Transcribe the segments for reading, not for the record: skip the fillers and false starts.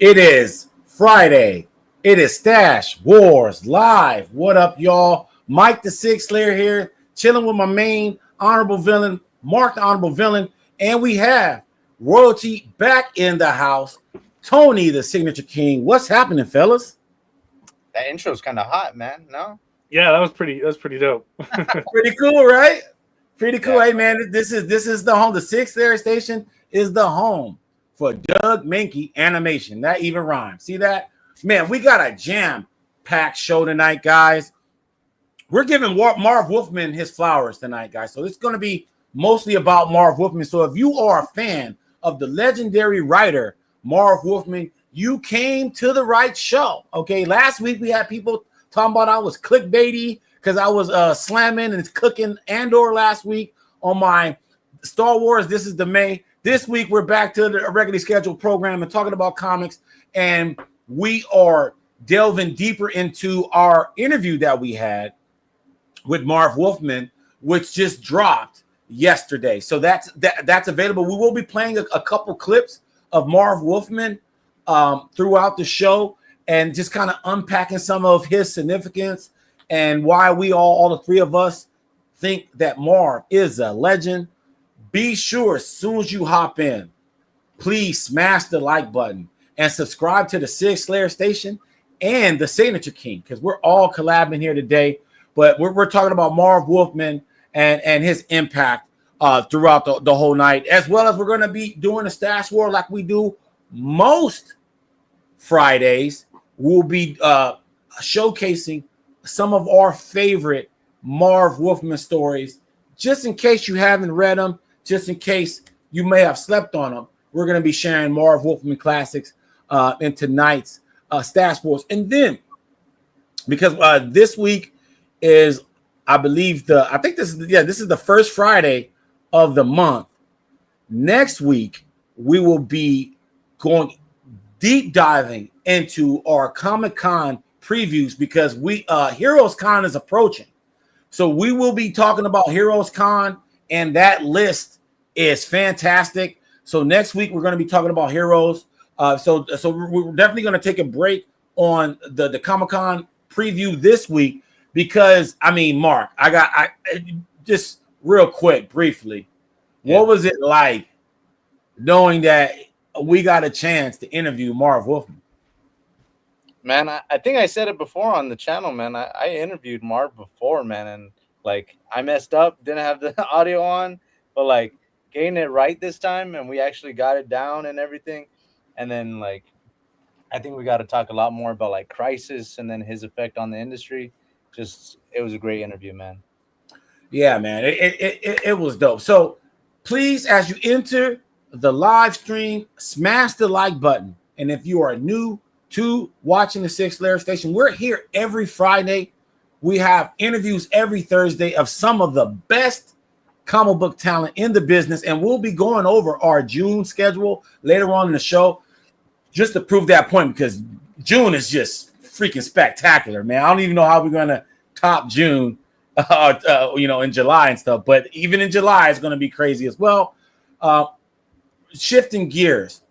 It is Friday. It is Stash Wars Live. What up, y'all? Mike the Six Slayer here, chilling with my main honorable villain, Mark the Honorable Villain, and we have royalty back in the house, Tony the Signature King. What's happening, fellas? That intro's kind of hot, man. No? Yeah, that was pretty dope. Pretty cool, right? Pretty cool. Yeah. Hey, man, this is the home. The Six Slayer Station is the home for Doug Mahnke animation. That even rhymes. See that? Man, we got a jam-packed show tonight, guys. We're giving Marv Wolfman his flowers tonight, guys. So it's going to be mostly about Marv Wolfman. So if you are a fan of the legendary writer Marv Wolfman, you came to the right show. Okay, last week we had people talking about I was clickbaity because I was slamming and cooking Andor last week on my Star Wars. This is the May. This week we're back to the regularly scheduled program and talking about comics, and we are delving deeper into our interview that we had with Marv Wolfman, which just dropped yesterday. So that's available. We will be playing a couple clips of Marv Wolfman throughout the show and just kind of unpacking some of his significance and why we all the three of us think that Marv is a legend. Be sure as soon as you hop in, please smash the like button and subscribe to the Six Slayer Station and the Signature King, because we're all collabing here today. But we're talking about Marv Wolfman and his impact throughout the whole night, as well as we're going to be doing a Stash War like we do most Fridays. We'll be showcasing some of our favorite Marv Wolfman stories, just in case you haven't read them, just in case you may have slept on them. We're going to be sharing Marv Wolfman classics in tonight's Stash Wars. And then, because this week is, I believe, this is the first Friday of the month. Next week, we will be going deep diving into our Comic-Con previews because Heroes Con is approaching. So we will be talking about Heroes Con, and that list is fantastic. So next week we're going to be talking about Heroes. So we're definitely going to take a break on the Comic-Con preview this week because, I mean, Mark, I just real quick, briefly, what was it like knowing that we got a chance to interview Marv Wolfman? Man, I think I said it before on the channel, man. I interviewed Marv before, man, and like I messed up, didn't have the audio on, but like getting it right this time, and we actually got it down and everything. And then like I think we got to talk a lot more about like Crisis and then his effect on the industry. Just it was a great interview, man. Yeah, man, it was dope. So please, as you enter the live stream, smash the like button. And if you are new to watching the Six Slayer Station, we're here every Friday. We have interviews every Thursday of some of the best comic book talent in the business, and we'll be going over our June schedule later on in the show just to prove that point, because June is just freaking spectacular, man. I don't even know how we're going to top June, in July and stuff, but even in July, it's going to be crazy as well. Shifting gears,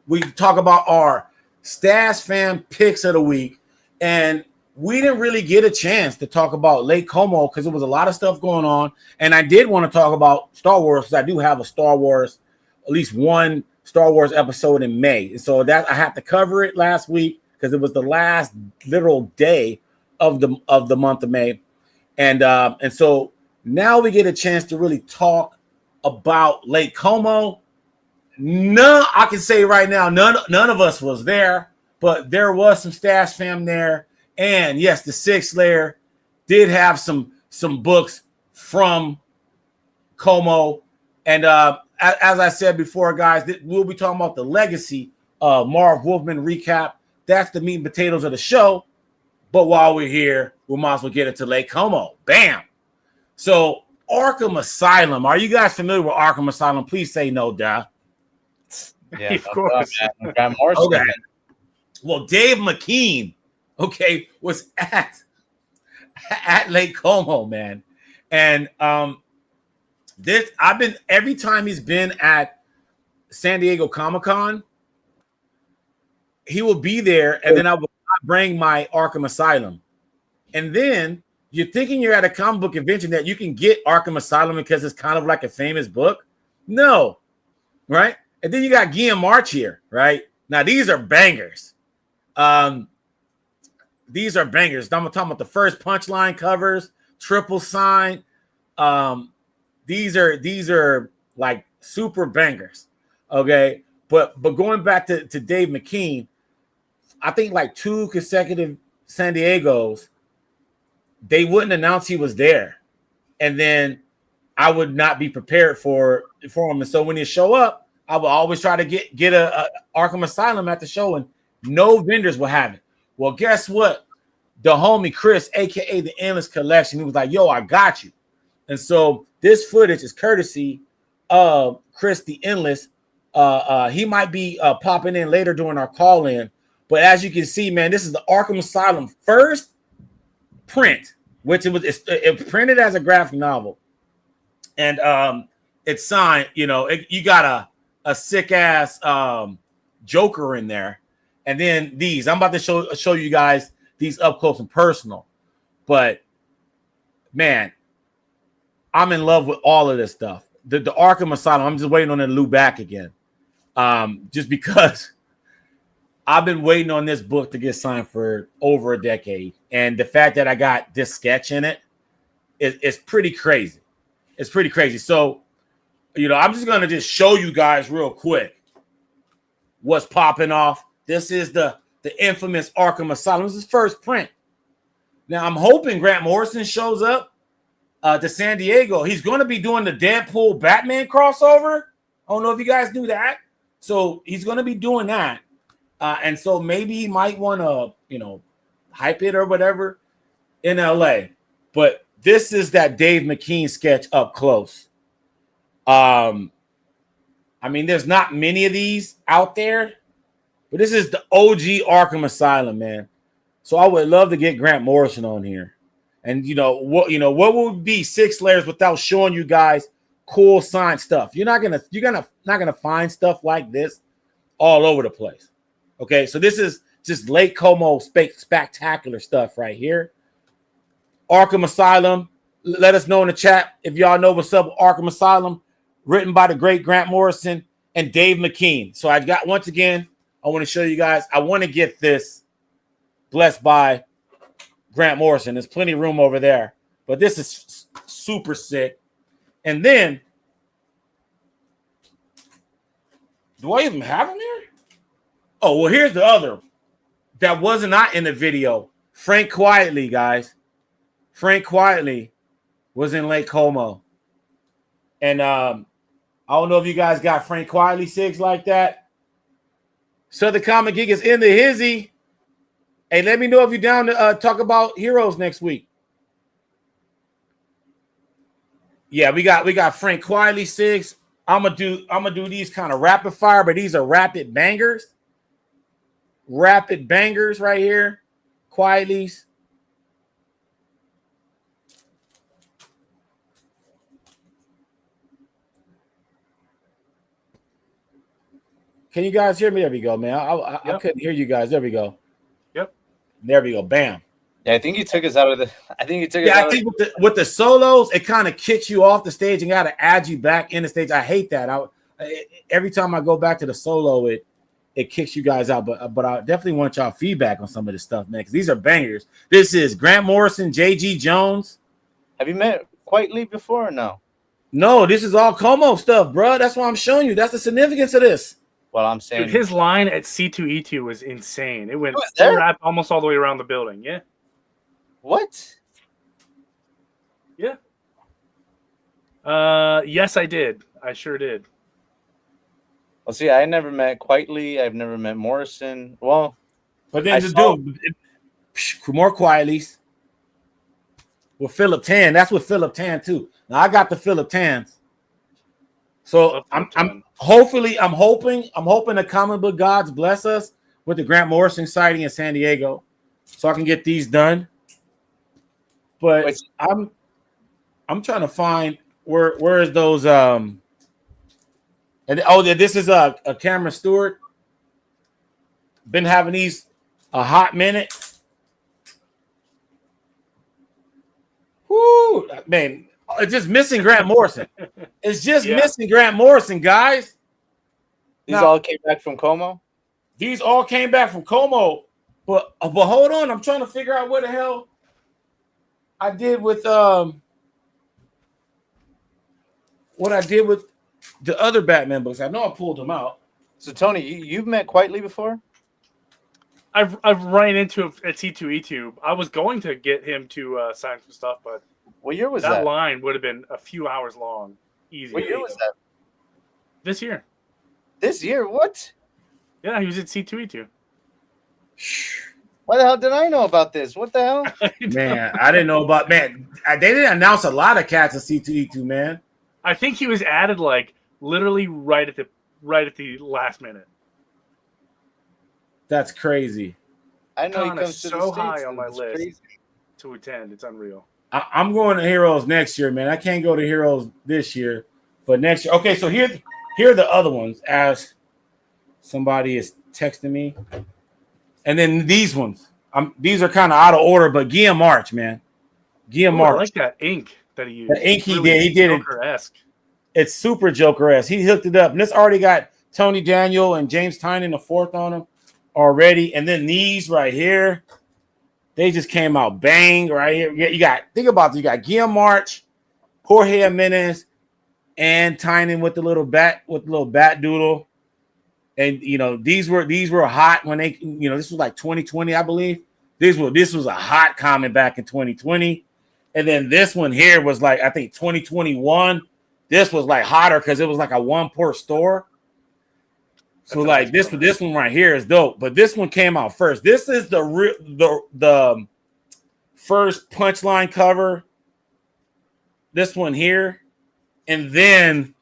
we talk about our Stash Fam Picks of the week, and we didn't really get a chance to talk about Lake Como because there was a lot of stuff going on, and I did want to talk about Star Wars because I do have a Star Wars, at least one Star Wars episode in May, and so that I had to cover it last week because it was the last literal day of the month of May, and so now we get a chance to really talk about Lake Como. No, I can say right now, none of us was there, but there was some Stash Fam there. And yes, the Six Slayer did have some books from Como. And as I said before, guys, we'll be talking about the legacy of Marv Wolfman recap. That's the meat and potatoes of the show. But while we're here, we might as well get into Lake Como. Bam. So Arkham Asylum. Are you guys familiar with Arkham Asylum? Please say no, duh. Yeah, Of course. Okay. Well, Dave McKean, was at Lake Como, man. And every time he's been at San Diego Comic-Con, he will be there, and then I will bring my Arkham Asylum. And then you're thinking you're at a comic book convention that you can get Arkham Asylum because it's kind of like a famous book. No, right? And then you got Guillaume March here, right? Now these are bangers. These are bangers. I'm talking about the first Punchline covers, triple sign. These are like super bangers. Okay. But going back to Dave McKean, I think like 2 consecutive San Diegos, they wouldn't announce he was there. And then I would not be prepared for him. And so when he show up, I will always try to get a Arkham Asylum at the show, and no vendors will have it. Well, guess what? The homie Chris, aka the Endless Collection, he was like, "Yo, I got you." And so this footage is courtesy of Chris the Endless. He might be popping in later during our call-in, but as you can see, man, this is the Arkham Asylum first print, which it printed as a graphic novel, and it's signed. You know, you got a sick ass Joker in there, and then these. I'm about to show you guys these up close and personal, but man, I'm in love with all of this stuff. The Arkham Asylum. I'm just waiting on it to loop back again, just because I've been waiting on this book to get signed for over a decade, and the fact that I got this sketch in it is pretty crazy. It's pretty crazy. So, you know, I'm just gonna just show you guys real quick what's popping off. This is the infamous Arkham Asylum. This is first print. Now I'm hoping Grant Morrison shows up to San Diego. He's going to be doing the Deadpool Batman crossover. I don't know if you guys knew that. So he's going to be doing that. And so maybe he might want to, you know, hype it or whatever in LA. But this is that Dave McKean sketch up close. I mean, there's not many of these out there, but this is the OG Arkham Asylum, man. So I would love to get Grant Morrison on here. And what would be 6 layers without showing you guys cool signed stuff? You're not gonna find stuff like this all over the place. Okay, so this is just Lake Como spectacular stuff right here. Arkham Asylum. Let us know in the chat if y'all know what's up with Arkham Asylum, written by the great Grant Morrison and Dave McKean. So I got, once again, I want to show you guys. I want to get this blessed by Grant Morrison. There's plenty of room over there, but this is super sick. And then, do I even have him here? Oh, well, here's the other that wasn't not in the video. Frank Quietly, guys. Frank Quietly was in Lake Como. And I don't know if you guys got Frank Quietly 6 like that. Southern Comic Geek is in the hizzy. Hey, let me know if you're down to talk about heroes next week. Yeah, we got Frank Quietly 6. I'm gonna do these kind of rapid fire, but these are rapid bangers. Rapid bangers right here. Quietly's. Can you guys hear me? There we go, man. I couldn't hear you guys. There we go. Yep. There we go. Bam. Yeah, I think he took us out of the. I think with the solos, it kind of kicks you off the stage and got to add you back in the stage. I hate that. Every time I go back to the solo, it kicks you guys out. But I definitely want y'all feedback on some of this stuff, man, because these are bangers. This is Grant Morrison, J.G. Jones. Have you met Quietly before or no? No, this is all Como stuff, bro. That's why I'm showing you. That's the significance of this. Well, I'm saying dude, his line at C2E2 was insane. It went almost all the way around the building. Yeah. What? Yeah. Yes, I did. I sure did. Well, see, I never met Quietly. I've never met Morrison. Well, but then more Quietly with Philip Tan. That's with Philip Tan too. Now I got the Philip Tans. So I'm hoping the comic book gods bless us with the Grant Morrison sighting in San Diego, so I can get these done. But I'm trying to find where is those this is a Cameron Stewart. Been having these a hot minute. Whoo, man, it's just missing Grant Morrison. It's just missing Grant Morrison, guys. These all came back from Como? These all came back from Como. But hold on, I'm trying to figure out what the hell I did with what I did with the other Batman books. I know I pulled them out. So Tony, you've met Quietly before? I've run into him at C2E2. I was going to get him to sign some stuff, but what year was that line would have been a few hours long. Easy. What year was that? This year. This year? What? Yeah, he was at C2E2. Why the hell did I know about this? What the hell? Man, I didn't know about they didn't announce a lot of cats at C2E2, man. I think he was added like literally right at the last minute. That's crazy. I know he comes so high on my list to attend. It's unreal. I'm going to Heroes next year, man. I can't go to Heroes this year, but next year. Okay, so here are the other ones. As somebody is texting me, and then these ones. These are kind of out of order, but Guillaume March, man. Guillaume March. I like that ink that he used. The ink he did. He did Joker-esque. It's super Joker-esque. He hooked it up, and this already got Tony Daniel and James Tynion the fourth on him already, and then these right here, they just came out bang right here. You got Guillaume March, Jorge Jimenez, and Tynion with the little bat doodle, and these were hot when they this was like 2020, I believe. This was a hot comic back in 2020, and then this one here was like I think 2021. This was like hotter because it was like a one per store. So like this one right here is dope, but this one came out first. This is the first Punchline cover. This one here, and then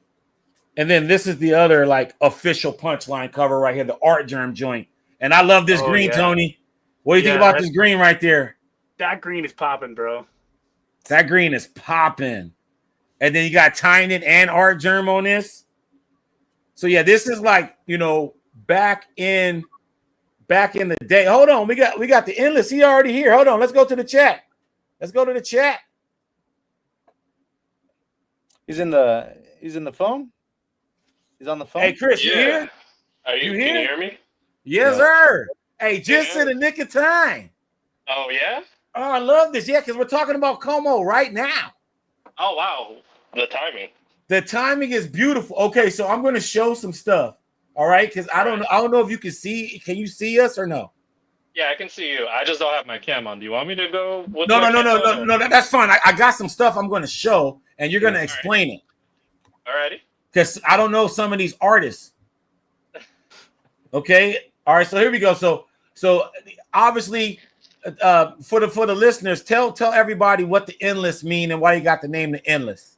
this is the other like official Punchline cover right here, the Art Germ joint. And I love this green, Tony. What do you think about this green right there? That green is popping, bro. That green is popping. And then you got Tynion and Art Germ on this. So yeah, this is like back in the day. Hold on, we got the Endless. He already here. Hold on, let's go to the chat. He's in the phone. He's on the phone. Hey Chris, you here? You here? Can you hear me? Yes, sir. Hey, just in the nick of time. Oh yeah. Oh, I love this. Yeah, because we're talking about Como right now. Oh wow, the timing. The timing is beautiful. Okay, so I'm going to show some stuff. All right, because I don't know if you can see. Can you see us or no? Yeah, I can see you. I just don't have my cam on. Do you want me to go? No. That's fine. I got some stuff I'm going to show, and you're going to explain it. Alrighty. Because I don't know some of these artists. Okay. All right. So here we go. So obviously, for the listeners, tell everybody what the Endless mean and why you got the name the Endless.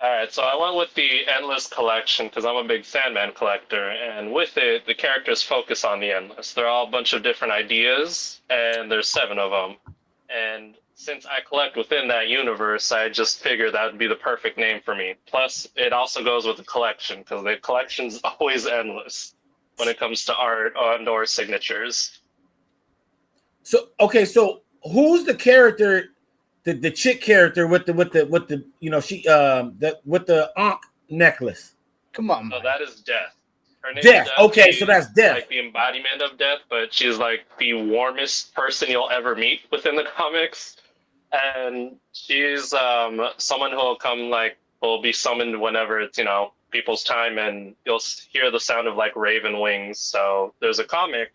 All right, so I went with the Endless collection because I'm a big Sandman collector, and with it, the characters focus on the Endless. They're all a bunch of different ideas, and there's 7 of them. And since I collect within that universe, I just figured that would be the perfect name for me. Plus, it also goes with the collection because the collection's always endless when it comes to art or signatures. So who's the character? The chick character with the with the Ankh necklace. Come on, man. So that is Death. Her name Death. Is Death. Okay, She's so that's Death. Like the embodiment of death, but she's like the warmest person you'll ever meet within the comics. And she's someone who will be summoned whenever it's people's time, and you'll hear the sound of like raven wings. So there's a comic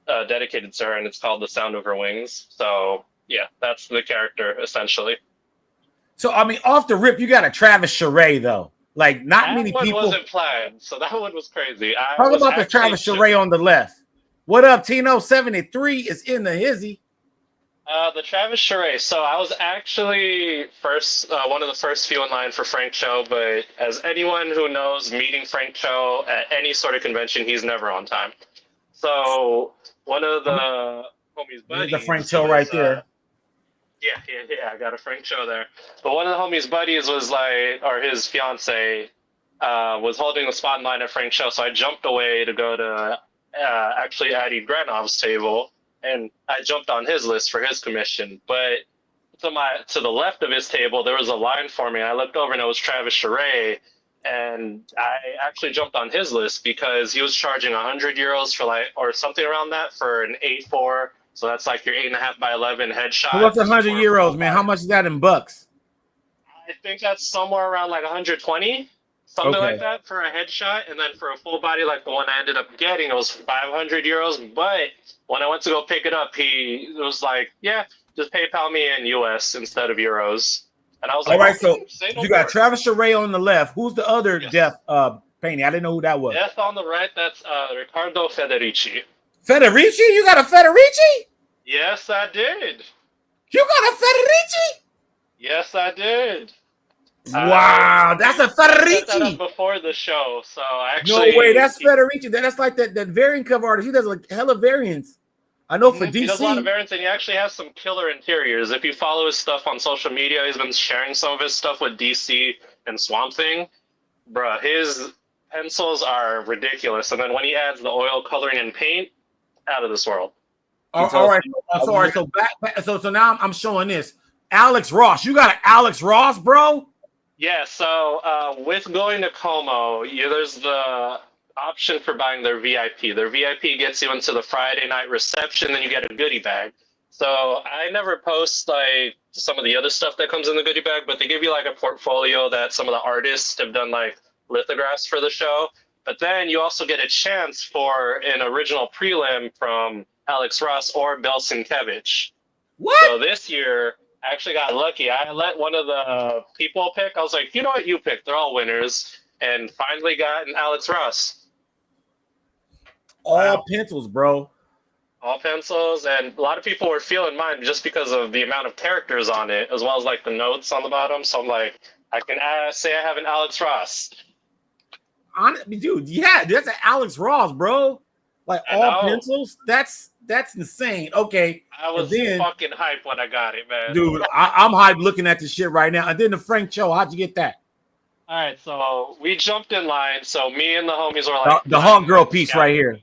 dedicated to her, and it's called The Sound of Her Wings. So yeah, that's the character essentially. So I mean, off the rip, you got a Travis Charest though. Like not many people. That one wasn't planned, so that one was crazy. Talk about the Travis Charest on the left. What up, Tino? 73 is in the hizzy. The Travis Charest. So I was actually one of the first few in line for Frank Cho, but as anyone who knows, meeting Frank Cho at any sort of convention, he's never on time. So one of the homies' buddies. The Frank Cho right there. Yeah, I got a Frank Cho there. But one of the homies' buddies was or his fiance was holding the spot in line at Frank Cho, so I jumped away to go to actually Adi Granov's table, and I jumped on his list for his commission. But to the left of his table, there was a line for me. I looked over and it was Travis Charest, and I actually jumped on his list because he was charging 100 euros for or something around that for an 8-4. So that's like your 8.5 by 11 headshot. So what's 100 euros, man? How much is that in bucks? I think that's somewhere around like 120, something like that for a headshot. And then for a full body, like the one I ended up getting, it was 500 euros. But when I went to go pick it up, he was like, yeah, just PayPal me in US instead of euros. And I was like, all right, so no you got Travis Charest on the left. Who's the other deaf painting? I didn't know who that was. Death on the right, that's Riccardo Federici. Federici? You got a Federici? Yes, I did. You got a Federici? Yes, I did. Wow, that's a Federici. I set that up before the show, so actually. No way, that's Federici. That's like that variant cover artist. He does like hella variants. I know for DC. He does a lot of variants, and he actually has some killer interiors. If you follow his stuff on social media, he's been sharing some of his stuff with DC and Swamp Thing. Bruh, his pencils are ridiculous. And then when he adds the oil coloring and paint, out of this world. All right. So now I'm showing this. Alex Ross. You got an Alex Ross, bro? Yeah, so with going to Como, there's the option for buying their VIP. Their VIP gets you into the Friday night reception, then you get a goodie bag. So I never post like some of the other stuff that comes in the goodie bag, but they give you like a portfolio that some of the artists have done like lithographs for the show. But then you also get a chance for an original prelim from Alex Ross or Bel Sienkiewicz. What? So this year, I actually got lucky. I let one of the people pick. I was like, you know what, you pick. They're all winners. And finally got an Alex Ross. All pencils, bro. All pencils. And a lot of people were feeling mine just because of the amount of characters on it, as well as like the notes on the bottom. So I'm like, I can say I have an Alex Ross. Dude, yeah, that's an Alex Ross, bro. Like all pencils. That's insane. Okay, I was fucking hyped when I got it, man. Dude, I'm hyped looking at this shit right now. And then the Frank Cho, how'd you get that? All right, so we jumped in line. So me and the homies were like the Hawk Girl piece right here.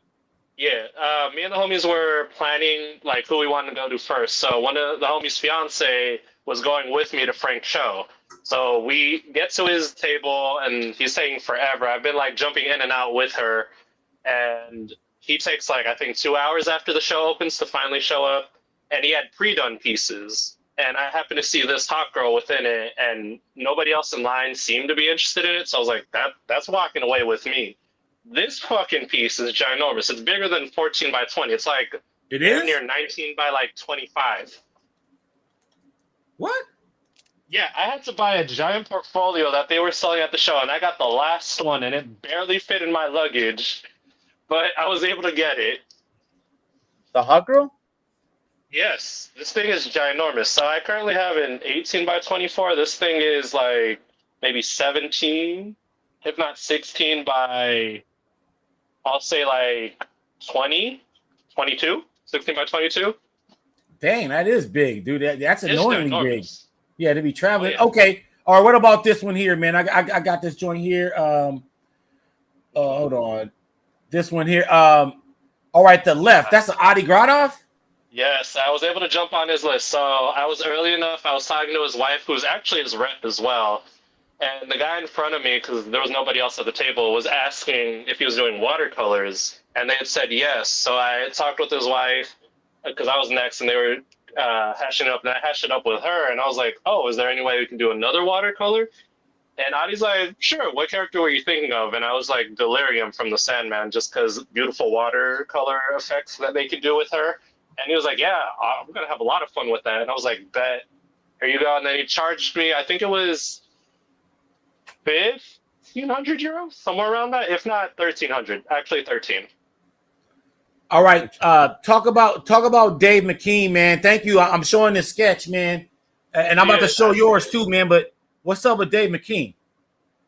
Yeah, me and the homies were planning like who we wanted to go to first. So one of the homies' fiance was going with me to Frank Cho. So we get to his table and he's taking forever. I've been like jumping in and out with her, and he takes like I think 2 hours after the show opens to finally show up. And he had pre-done pieces, and I happened to see this hot girl within it, and nobody else in line seemed to be interested in it. So I was like, that's walking away with me. This fucking piece is ginormous. It's bigger than 14 by 20. It's like near 19 by like 25. What? Yeah, I had to buy a giant portfolio that they were selling at the show, and I got the last one, and it barely fit in my luggage, but I was able to get it. The hot girl? Yes, this thing is ginormous. So I currently have an 18 by 24. This thing is like maybe 17, if not 16 by, I'll say like 20, 22, 16 by 22. Dang, that is big, dude. That's annoyingly big. Yeah, to be traveling. Oh, yeah. Okay. All right, what about this one here, man? I got this joint here. Hold on. This one here. All right, the left. That's an Adi Gradov? Yes, I was able to jump on his list. So I was early enough. I was talking to his wife, who's actually his rep as well. And the guy in front of me, because there was nobody else at the table, was asking if he was doing watercolors. And they had said yes. So I talked with his wife, because I was next, and they were hashing it up. And I hashed it up with her. And I was like, oh, is there any way we can do another watercolor? And Adi's like, sure, what character were you thinking of? And I was like, Delirium from The Sandman, just because beautiful watercolor effects that they could do with her. And he was like, yeah, I'm going to have a lot of fun with that. And I was like, bet. Here you go. And then he charged me, I think it was 1,500 euros, somewhere around that. If not 1,300, actually 13. All right. Talk about Dave McKean, man. Thank you. I'm showing this sketch, man. And I'm about to show yours too, man. But what's up with Dave McKean?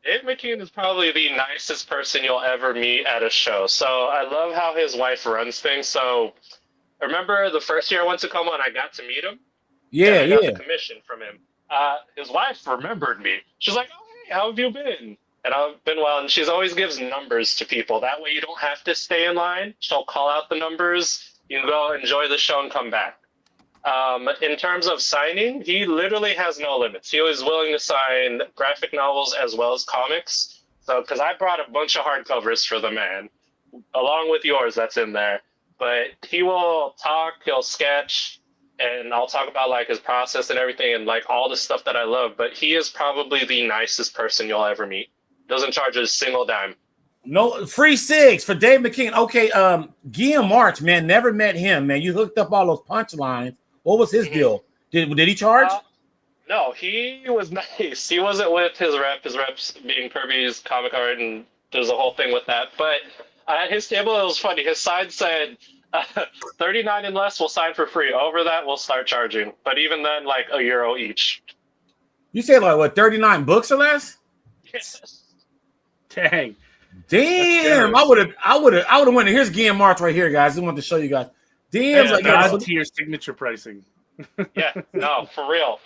Dave McKean is probably the nicest person you'll ever meet at a show. So I love how his wife runs things. So remember the first year I went to Como and I got to meet him? Yeah, I got the commission from him. His wife remembered me. She's like, oh, hey, how have you been? And I've been well, and she's always gives numbers to people. That way you don't have to stay in line. She'll call out the numbers. You can go enjoy the show and come back. In terms of signing, he literally has no limits. He was willing to sign graphic novels as well as comics. So, because I brought a bunch of hardcovers for the man, along with yours that's in there. But he will talk, he'll sketch, and I'll talk about like his process and everything and like all the stuff that I love. But he is probably the nicest person you'll ever meet. Doesn't charge a single dime. No free cigs for Dave McKean. Okay, Guillaume March, man, never met him, man. You hooked up all those punchlines. What was his deal? Did he charge? No, he was nice. He wasn't with his rep. His rep's being Kirby's comic art, and there's a whole thing with that. But at his table, it was funny. His sign said, 39 and less will sign for free. Over that, we'll start charging. But even then, like €1 each. You say like what, 39 books or less? Yes. Dang. Damn, I would have went. Here's Guillaume March right here, guys. I want to show you guys. Damn, like God tier signature pricing. Yeah, no, for real.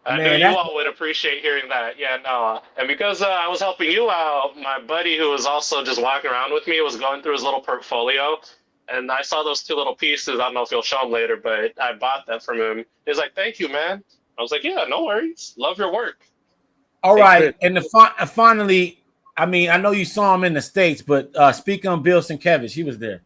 I Man, knew you all would appreciate hearing that. Yeah, no. And because I was helping you out, my buddy who was also just walking around with me was going through his little portfolio. And I saw those 2 little pieces. I don't know if you'll show them later, but I bought that from him. He was like, thank you, man. I was like, yeah, no worries. Love your work. all right. And finally, I mean, I know you saw him in the States, but speaking on Bill Sienkiewicz, he was there.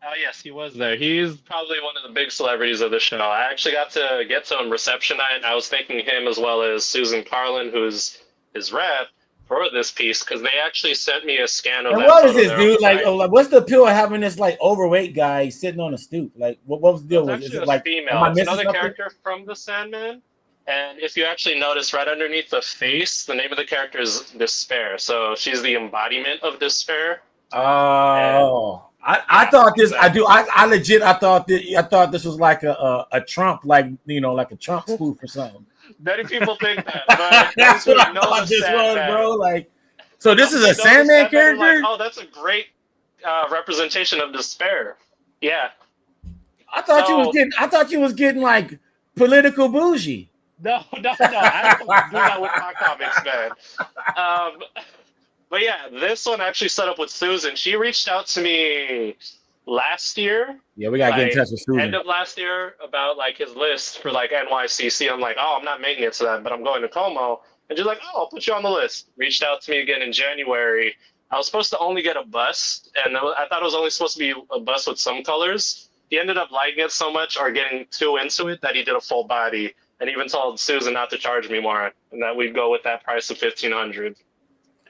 Oh, yes, he was there. He's probably one of the big celebrities of the show. I actually got to get to him reception night. I was thanking him as well as Susan Carlin, who's his rep, for this piece, because they actually sent me a scan of And that. what is this, dude? Like, what's the appeal of having this like overweight guy sitting on a stoop? Like, what was the deal with it? Is it like female? It's another character from the Sandman. And if you actually notice right underneath the face, the name of the character is Despair. So she's the embodiment of despair. Oh. I thought this. I legit. I thought this was like a Trump, like like a Trump spoof or something. Many people think that. But that's what I thought this was, bro. Like, so this is a Sandman character. Like, oh, that's a great representation of despair. Yeah. I thought you was getting like political bougie. No. I don't do that with my comics, man. But yeah, this one actually set up with Susan. She reached out to me last year. Yeah, we gotta get in touch with Susan. End of last year about like his list for like NYCC. I'm like, oh, I'm not making it to that, but I'm going to Como. And she's like, oh, I'll put you on the list. Reached out to me again in January. I was supposed to only get a bust, and I thought it was only supposed to be a bust with some colors. He ended up liking it so much or getting too into it that he did a full body, and even told Susan not to charge me more, and that we'd go with that price of $1,500.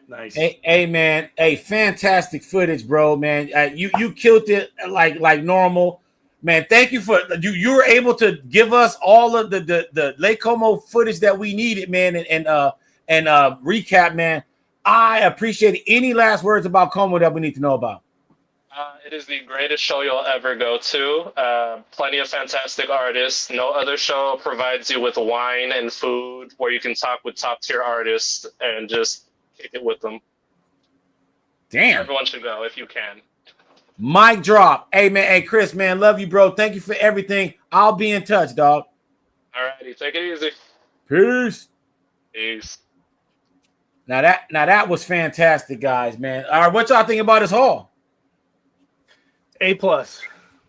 Nice. Hey, man. Hey, fantastic footage, bro, man. You killed it like normal, man. Thank you for you were able to give us all of the Lake Como footage that we needed, man, and recap, man. I appreciate it. Any last words about Como that we need to know about? It is the greatest show you'll ever go to. Plenty of fantastic artists. No other show provides you with wine and food where you can talk with top tier artists and just kick it with them. Damn. Everyone should go if you can. Mic drop. Hey, man. Hey, Chris, man. Love you, bro. Thank you for everything. I'll be in touch, dog. All righty. Take it easy. Peace. Peace. Now that was fantastic, guys, man. All right, what y'all think about this haul? A+.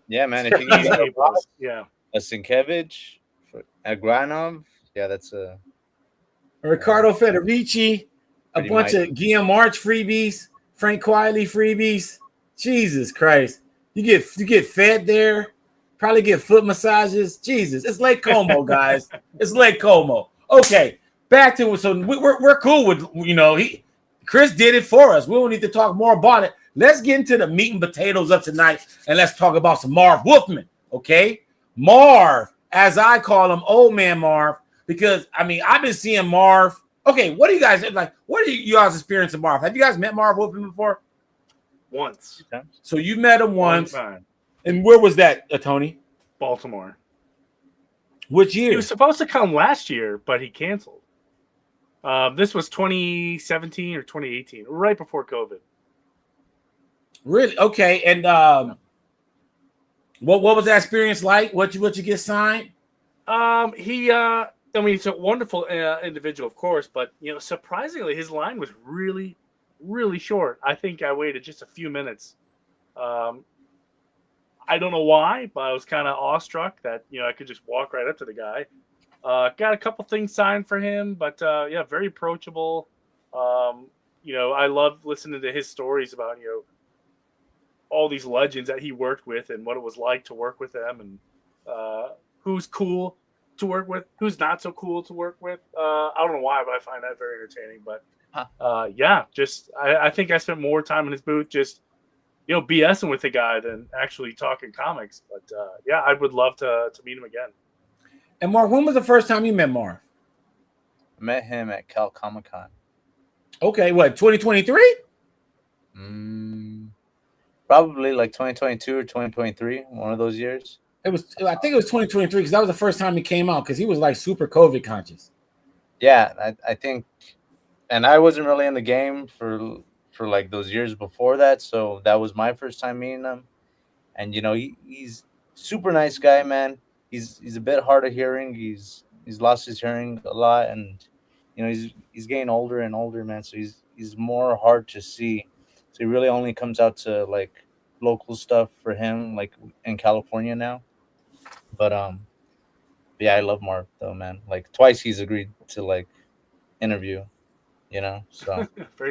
Yeah, man. If you can get A+. Yeah. a Sienkiewicz, a Granov, yeah, that's a Ricardo Federici, a Pretty bunch much. of Guillaume March freebies, Frank Quiley freebies. Jesus Christ. You get fed there, probably get foot massages. Jesus, it's Lake Como, guys. It's Lake Como. Okay, back to it. So we're cool with Chris did it for us. We don't need to talk more about it. Let's get into the meat and potatoes of tonight, and let's talk about some Marv Wolfman. Okay, Marv, as I call him, old man Marv, because I mean I've been seeing Marv. Okay, what do you guys like? What are you guys experiencing Marv? Have you guys met Marv Wolfman before? Once. So you met him once, Time. and where was that, Tony? Baltimore. Which He year? was supposed to come last year, but he canceled. This was 2017 or 2018, right before COVID. Really? Okay. And what was that experience like? What you get signed? He I mean, he's a wonderful individual, of course, but surprisingly, his line was really, really short. I think I waited just a few minutes. I don't know why, but I was kind of awestruck that I could just walk right up to the guy. Got a couple things signed for him, but very approachable. I love listening to his stories about all these legends that he worked with and what it was like to work with them, and who's cool to work with, who's not so cool to work with. I don't know why, but I find that very entertaining. But I think I spent more time in his booth just BSing with the guy than actually talking comics. But I would love to meet him again. And Marv, when was the first time you met Marv? I met him at Cal Comic Con. Okay, what, 2023? Probably like 2022 or 2023, one of those years. I think it was 2023 because that was the first time he came out because he was like super COVID conscious. Yeah, I think, and I wasn't really in the game for like those years before that, so that was my first time meeting him. And he's super nice guy, man. He's a bit hard of hearing. He's lost his hearing a lot, and he's getting older and older, man. So he's more hard to see. So he really only comes out to like local stuff for him, like in California now. But I love Marv though, man. Like twice he's agreed to like interview, So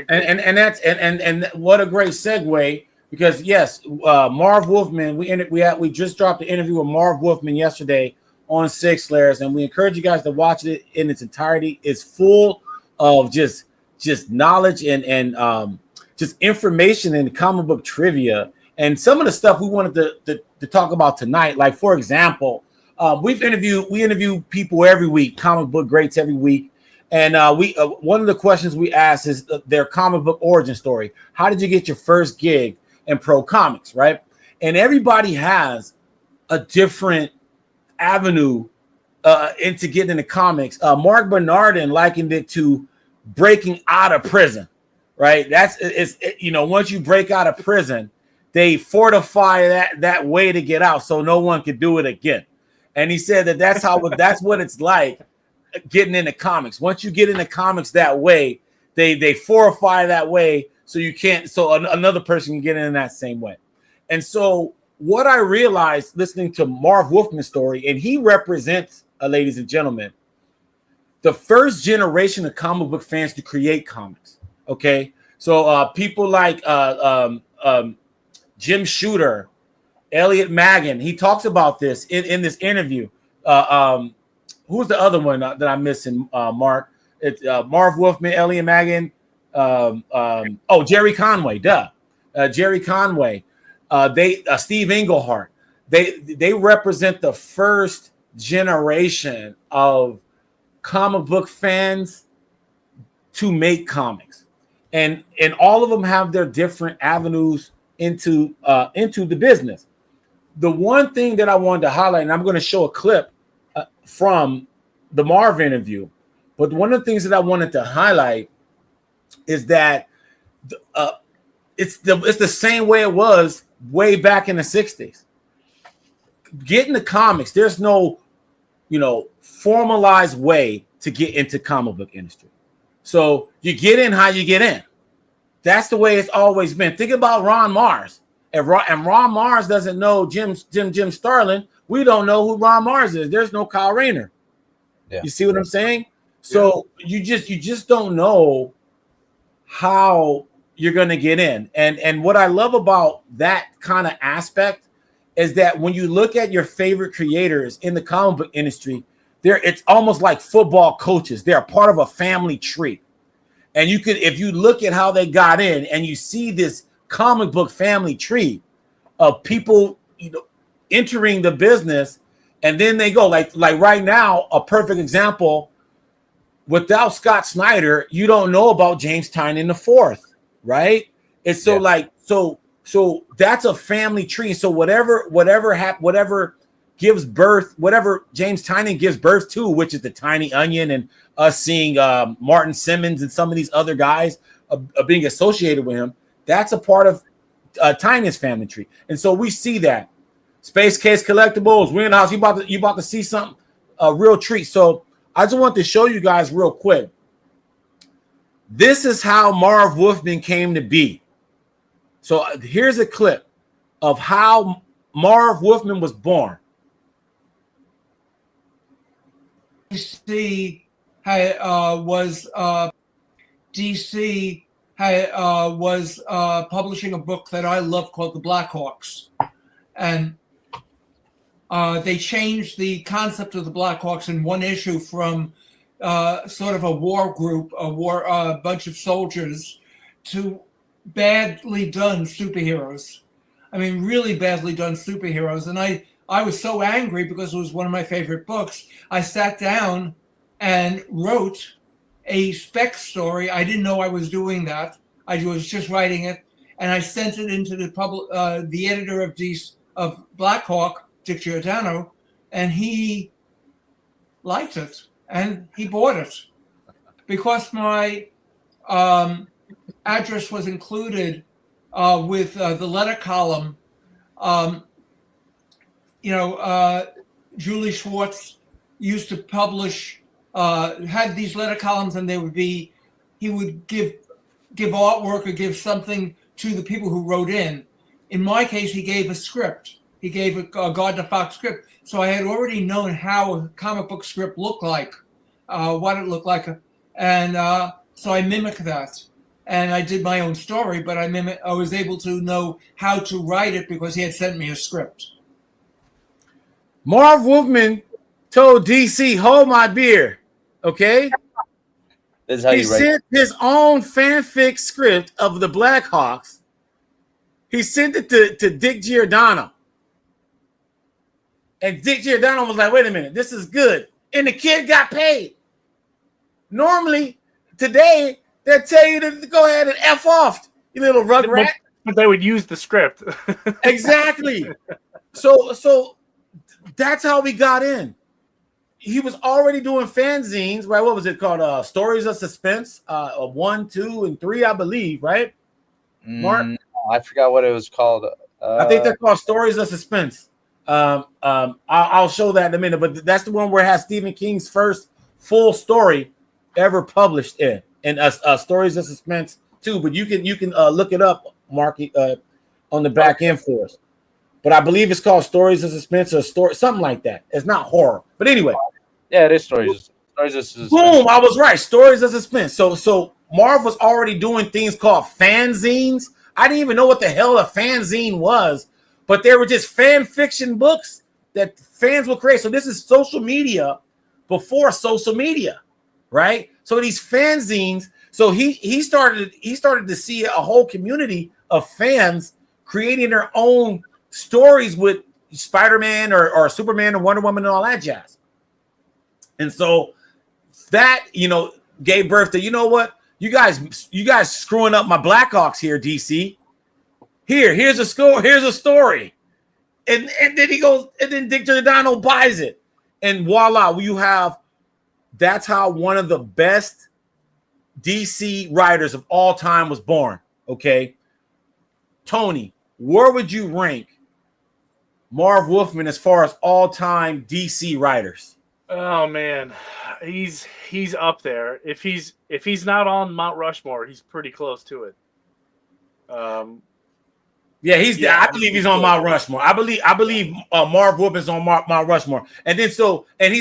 and that's and what a great segue, because yes, Marv Wolfman, we just dropped the interview with Marv Wolfman yesterday on Six Layers, and we encourage you guys to watch it in its entirety. It's full of just knowledge and just information and comic book trivia. And some of the stuff we wanted to talk about tonight, like for example, we interview people every week, comic book greats every week, and one of the questions we ask is their comic book origin story. How did you get your first gig in pro comics, right? And everybody has a different avenue into getting into comics. Mark Bernardin likened it to breaking out of prison, right? Once you break out of prison, they fortify that way to get out so no one can do it again. And he said that's what it's like getting into comics. Once you get into comics that way, they fortify that way so another person can get in that same way. And so what I realized listening to Marv Wolfman's story, and he represents, ladies and gentlemen, the first generation of comic book fans to create comics. Okay, so people like Jim Shooter, Elliot Magan, he talks about this in this interview. Who's the other one that I'm missing, Mark? It's Marv Wolfman, Elliot Magan. Jerry Conway, Jerry Conway. Steve Englehart. They represent the first generation of comic book fans to make comics, and all of them have their different avenues into the business. The one thing that I wanted to highlight, and I'm going to show a clip from the Marv interview, but one of the things that I wanted to highlight is that it's the same way it was way back in the 60s. Getting the comics, there's no formalized way to get into comic book industry. So you get in how you get in. That's the way it's always been. Think about Ron Mars. And Ron Mars doesn't know Jim Starlin. We don't know who Ron Mars is. There's no Kyle Rayner. Yeah. You see what I'm saying? So you just don't know how you're going to get in. And what I love about that kind of aspect is that when you look at your favorite creators in the comic book industry, it's almost like football coaches. They're a part of a family tree. And if you look at how they got in and you see this comic book family tree of people, entering the business, and then they go like right now, a perfect example, without Scott Snyder, you don't know about James Tynion IV, right? It's so that's a family tree. So whatever gives birth, whatever James Tynion gives birth to, which is the Tiny Onion, and us seeing Martin Simmons and some of these other guys being associated with him, that's a part of Tynion's family tree. And so we see that. Space Case Collectibles, we're in the house. You about to see something, a real treat. So I just want to show you guys real quick. This is how Marv Wolfman came to be. So here's a clip of how Marv Wolfman was born. DC was publishing a book that I love called The Blackhawks, and they changed the concept of the Blackhawks in one issue from sort of a war group, a bunch of soldiers, to badly done superheroes. I mean, really badly done superheroes. And I was so angry because it was one of my favorite books. I sat down and wrote a spec story. I didn't know I was doing that. I was just writing it, and I sent it into the editor of Blackhawk, Dick Giordano, and he liked it and he bought it because my address was included with the letter column. Julie Schwartz used to publish, had these letter columns, and he would give artwork or give something to the people who wrote in. In my case, he gave a script. He gave a Gardner Fox script. So I had already known how a comic book script looked like, what it looked like. And so I mimicked that. And I did my own story, but I was able to know how to write it because he had sent me a script. Marv Wolfman told DC, hold my beer, okay? This is how he you write. sent his own fanfic script of the Blackhawks. He sent it to Dick Giordano. And Dick Giordano was like, wait a minute, this is good. And the kid got paid. Normally, today, they'll tell you to go ahead and F off, you little rugrat. But they would use the script. Exactly. So that's how we got in. He was already doing fanzines, right? What was it called? Stories of Suspense, 1, 2, and 3, I believe, right? Mark? I forgot what it was called. I think they're called Stories of Suspense. I'll show that in a minute, but that's the one where it has Stephen King's first full story ever published in, and Stories of Suspense 2. But you can look it up, Marky, on the back end for us. But I believe it's called Stories of Suspense or story, something like that. It's not horror, but anyway. Yeah, it is Stories of Suspense. Boom! I was right. Stories of Suspense. So Marv was already doing things called fanzines. I didn't even know what the hell a fanzine was, but they were just fan fiction books that fans would create. So this is social media before social media, right? So these fanzines. So he started to see a whole community of fans creating their own stories with Spider-Man or Superman or Wonder Woman and all that jazz. And so that, gave birth to, you know what? You guys screwing up my Blackhawks here, DC. Here's a story. And then he goes, and then Dick Giordano buys it. And voila, that's how one of the best DC writers of all time was born. Okay. Tony, where would you rank Marv Wolfman as far as all-time DC writers? Oh man, he's up there. If he's not on Mount Rushmore, he's pretty close to it. I believe he's on Mount Rushmore. I believe Marv Wolfman's on Mount Rushmore, and he's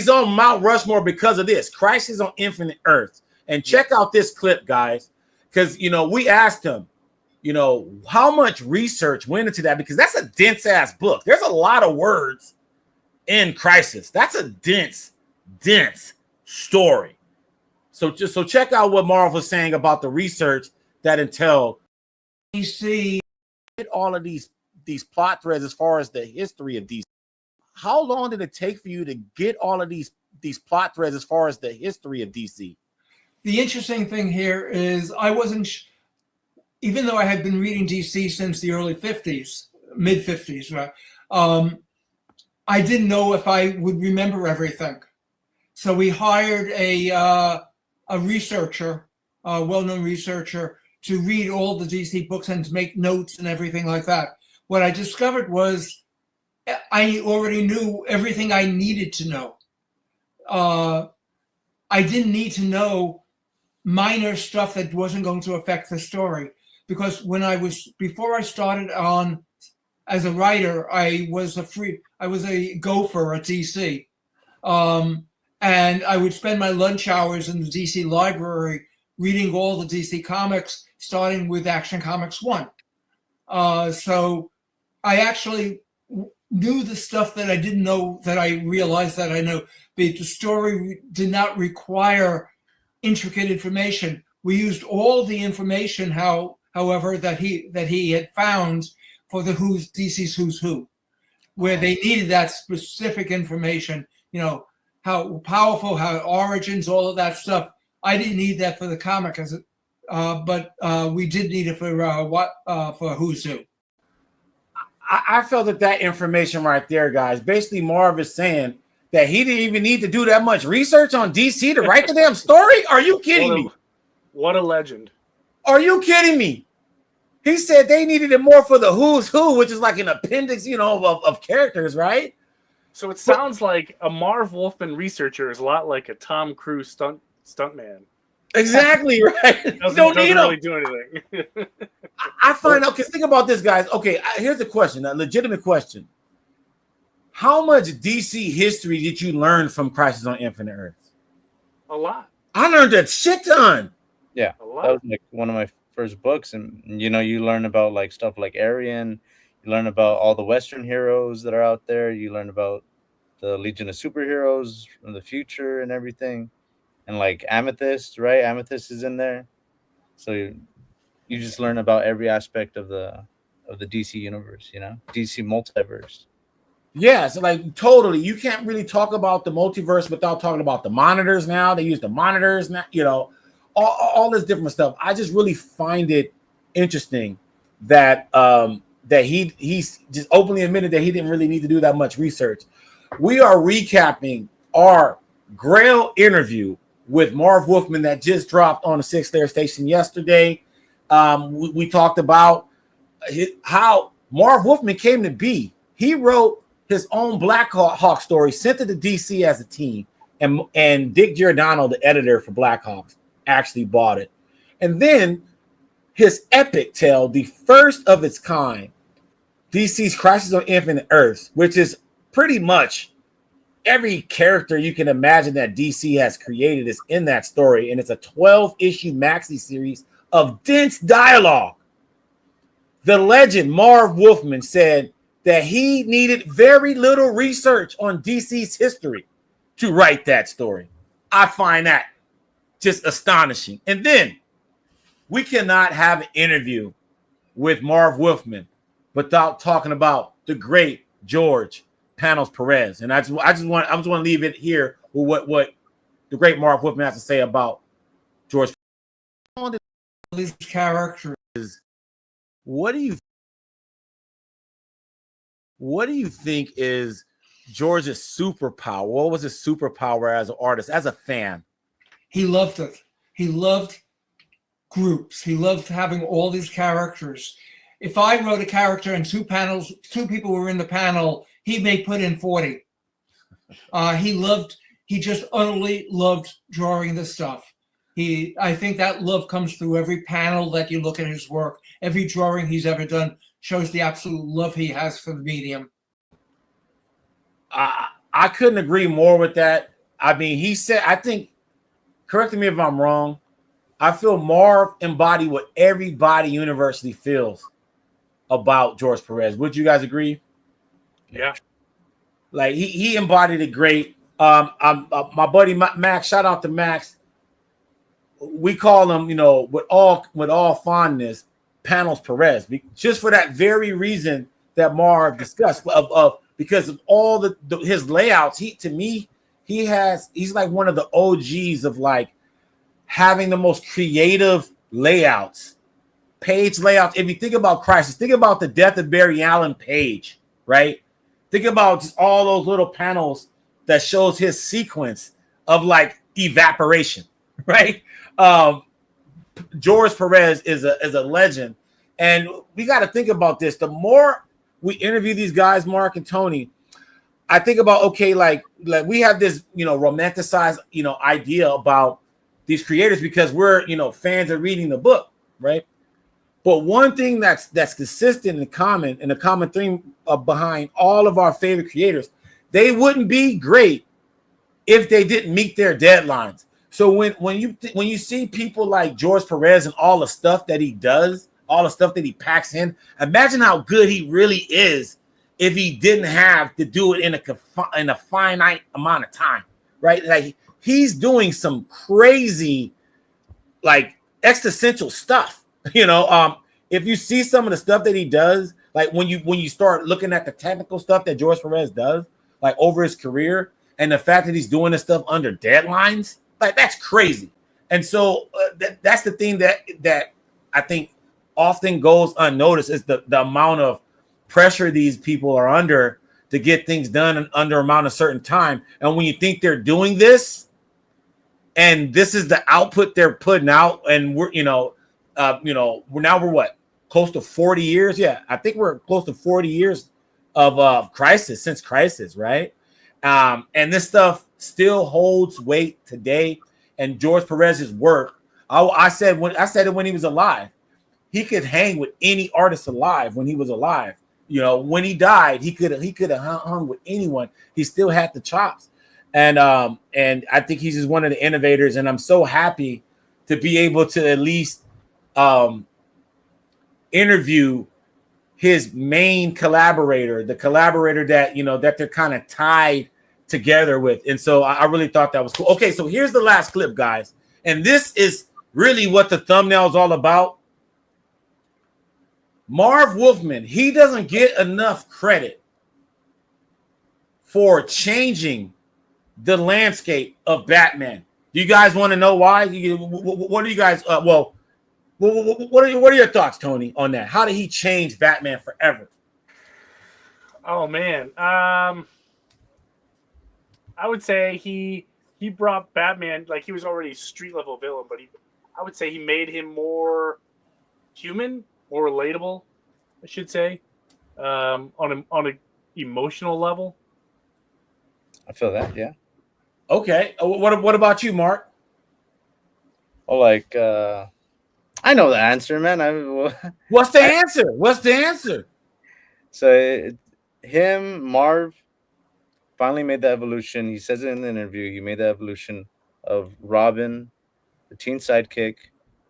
on Mount Rushmore because of this Crisis on Infinite Earths. And check out this clip, guys, because we asked him, how much research went into that, because that's a dense ass book. There's a lot of words in Crisis. That's a dense story. So check out what Marv was saying about the research that entailed. You see all of these plot threads as far as the history of DC. How long did it take for you to get all of these plot threads as far as the history of DC? The interesting thing here is I wasn't, even though I had been reading DC since the early 50s, mid 50s, right? I didn't know if I would remember everything. So we hired a researcher, a well-known researcher, to read all the DC books and to make notes and everything like that. What I discovered was I already knew everything I needed to know. I didn't need to know minor stuff that wasn't going to affect the story. Because before I started on as a writer, I was a gopher at DC. And I would spend my lunch hours in the DC library reading all the DC comics, starting with Action Comics 1. So I actually knew the stuff that I didn't know that I realized that I know. But the story did not require intricate information. We used all the information, however, that he had found for the DC's Who's Who, where they needed that specific information, how powerful, how origins, all of that stuff. I didn't need that for the comic, but we did need it for Who's Who. I felt that information right there, guys. Basically, Marv is saying that he didn't even need to do that much research on DC to write the damn story. Are you kidding me? What a legend. Are you kidding me? He said they needed it more for the Who's Who, which is like an appendix, of characters, right? So it sounds like a Marv Wolfman researcher is a lot like a Tom Cruise stuntman. Exactly, right. Doesn't really do anything. I find out, because think about this, guys. Okay, here's a question, a legitimate question. How much DC history did you learn from Crisis on Infinite Earths? A lot. I learned a shit ton. Yeah, A lot. that was like one of my first books, and you learn about like stuff like Aryan. You learn about all the Western heroes that are out there. You learn about the Legion of Superheroes from the future and everything. And like Amethyst, right? Amethyst is in there. So you just learn about every aspect of the DC universe, DC multiverse. Yeah, so like totally, you can't really talk about the multiverse without talking about the monitors now. They use the monitors now, all this different stuff. I just really find it interesting that he's just openly admitted that he didn't really need to do that much research. We are recapping our Grail interview with Marv Wolfman that just dropped on the 6th Layer Station yesterday. We talked about how Marv Wolfman came to be. He wrote his own Black Hawk story, sent it to DC as a team, and Dick Giordano, the editor for Black Hawks, actually bought it. And then his epic tale, the first of its kind, DC's Crisis on Infinite Earths, which is pretty much every character you can imagine that DC has created is in that story, and it's a 12-issue maxi series of dense dialogue. The legend Marv Wolfman said that he needed very little research on DC's history to write that story. I find that just astonishing. And then we cannot have an interview with Marv Wolfman without talking about the great George Panos Perez. And I just want to leave it here with what the great Marv Wolfman has to say about George. These characters. What do you think is George's superpower? What was his superpower as an artist, as a fan? He loved it. He loved groups. He loved having all these characters. If I wrote a character and two people were in the panel, he may put in 40. He just utterly loved drawing this stuff. I think that love comes through every panel that you look at his work. Every drawing he's ever done shows the absolute love he has for the medium. I couldn't agree more with that. I mean, he said, I think, correct me if I'm wrong, I feel Marv embodied what everybody universally feels about George Perez. Would you guys agree? Yeah. Like he embodied it great. My buddy Max, shout out to Max. We call him, with all fondness, Panos Perez, just for that very reason that Marv discussed of because of all his layouts. He's like one of the OGs of like having the most creative layouts, page layouts. If you think about Crisis, think about the Death of Barry Allen page, right? Think about just all those little panels that shows his sequence of like evaporation, right? George Perez is a legend, and we got to think about this. The more we interview these guys, Mark and Tony, I think about, okay, like we have this, romanticized, idea about these creators because we're, fans of reading the book, right? But one thing that's consistent and a common theme behind all of our favorite creators, they wouldn't be great if they didn't meet their deadlines. So when you see people like George Perez and all the stuff that he does, all the stuff that he packs in, imagine how good he really is if he didn't have to do it in a finite amount of time, right? Like he's doing some crazy, like existential stuff, If you see some of the stuff that he does, like when you start looking at the technical stuff that George Perez does, like over his career, and the fact that he's doing this stuff under deadlines, like that's crazy. And so that's the thing that I think often goes unnoticed is the amount of pressure these people are under to get things done under amount of certain time. And when you think they're doing this, and this is the output they're putting out, and we're what, close to 40 years? Yeah, I think we're close to 40 years of since Crisis, right? And this stuff still holds weight today. And George Perez's work, I said it when he was alive. He could hang with any artist alive when he was alive. When he died, he could have hung with anyone. He still had the chops. And I think he's just one of the innovators. And I'm so happy to be able to at least interview his main collaborator, the collaborator that that they're kind of tied together with. And so I really thought that was cool. Okay, so here's the last clip, guys. And this is really what the thumbnail is all about. Marv Wolfman, he doesn't get enough credit for changing the landscape of Batman. Do you guys want to know why? What are you guys? What are your thoughts, Tony, on that? How did he change Batman forever? Oh man, I would say he brought Batman, like he was already a street level villain, but I would say he made him more human, more relatable, I should say, on a emotional level. I feel that, yeah. Okay. What about you, Mark? Well, like I know the answer, man. What's the answer? What's the answer? So Marv finally made the evolution. He says it in the interview. He made the evolution of Robin, the teen sidekick,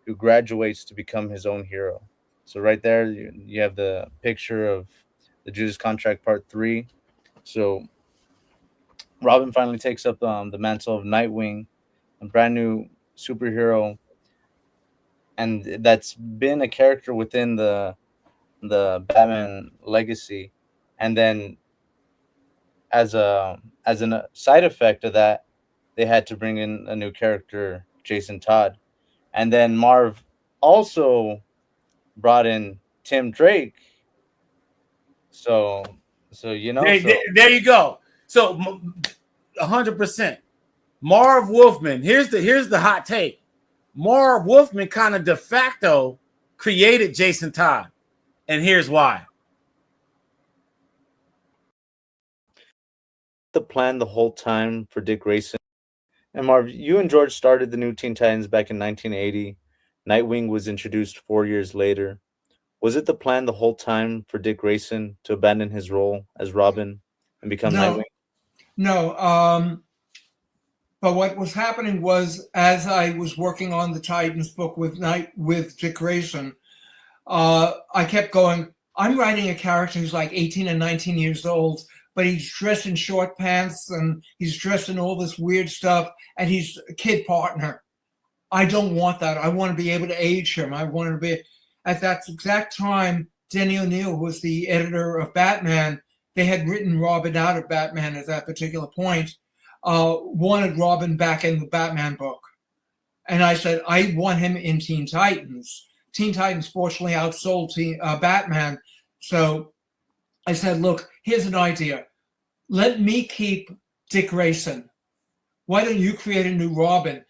who graduates to become his own hero. So right there, you have the picture of the Judas Contract Part 3. So Robin finally takes up the mantle of Nightwing, a brand new superhero, and that's been a character within the Batman legacy. And then as a side effect of that, they had to bring in a new character, Jason Todd. And then Marv also brought in Tim Drake. So there you go. So 100%. Marv Wolfman, here's the hot take. Marv Wolfman kind of de facto created Jason Todd. And here's why. The plan the whole time for Dick Grayson. And Marv, you and George started the new Teen Titans back in 1980. Nightwing was introduced 4 years later. Was it the plan the whole time for Dick Grayson to abandon his role as Robin and become Nightwing? No. But what was happening was, as I was working on the Titans book with Dick Grayson, I kept going, I'm writing a character who's like 18 and 19 years old, but he's dressed in short pants and he's dressed in all this weird stuff, and he's a kid partner. I don't want that. I want to be able to age him. I want to be... At that exact time, Denny O'Neil, who was the editor of Batman, they had written Robin out of Batman at that particular point, wanted Robin back in the Batman book. And I said, I want him in Teen Titans. Teen Titans fortunately outsold Batman. So I said, look, here's an idea. Let me keep Dick Grayson. Why don't you create a new Robin?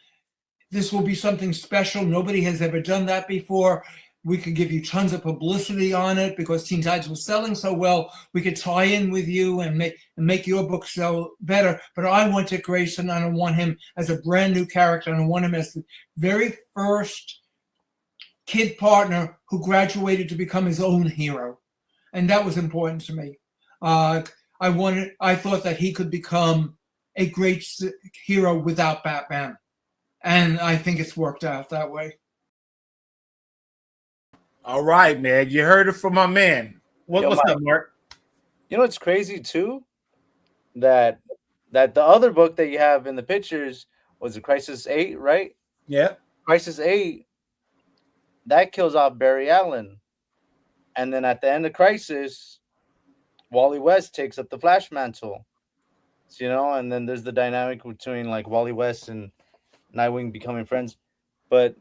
This will be something special. Nobody has ever done that before. We could give you tons of publicity on it because Teen Titans was selling so well. We could tie in with you and make your book sell better. But I want Dick Grayson, and I want him as a brand new character, and I want him as the very first kid partner who graduated to become his own hero. And that was important to me. I thought that he could become a great hero without Batman. And I think it's worked out that way. All right, man. You heard it from my man. What's up, Mark? You know, it's crazy too that the other book that you have in the pictures was a Crisis 8, right? Yeah. Crisis 8, that kills off Barry Allen. And then at the end of Crisis, Wally West takes up the Flash mantle. So, you know, and then there's the dynamic between like Wally West and Nightwing becoming friends. But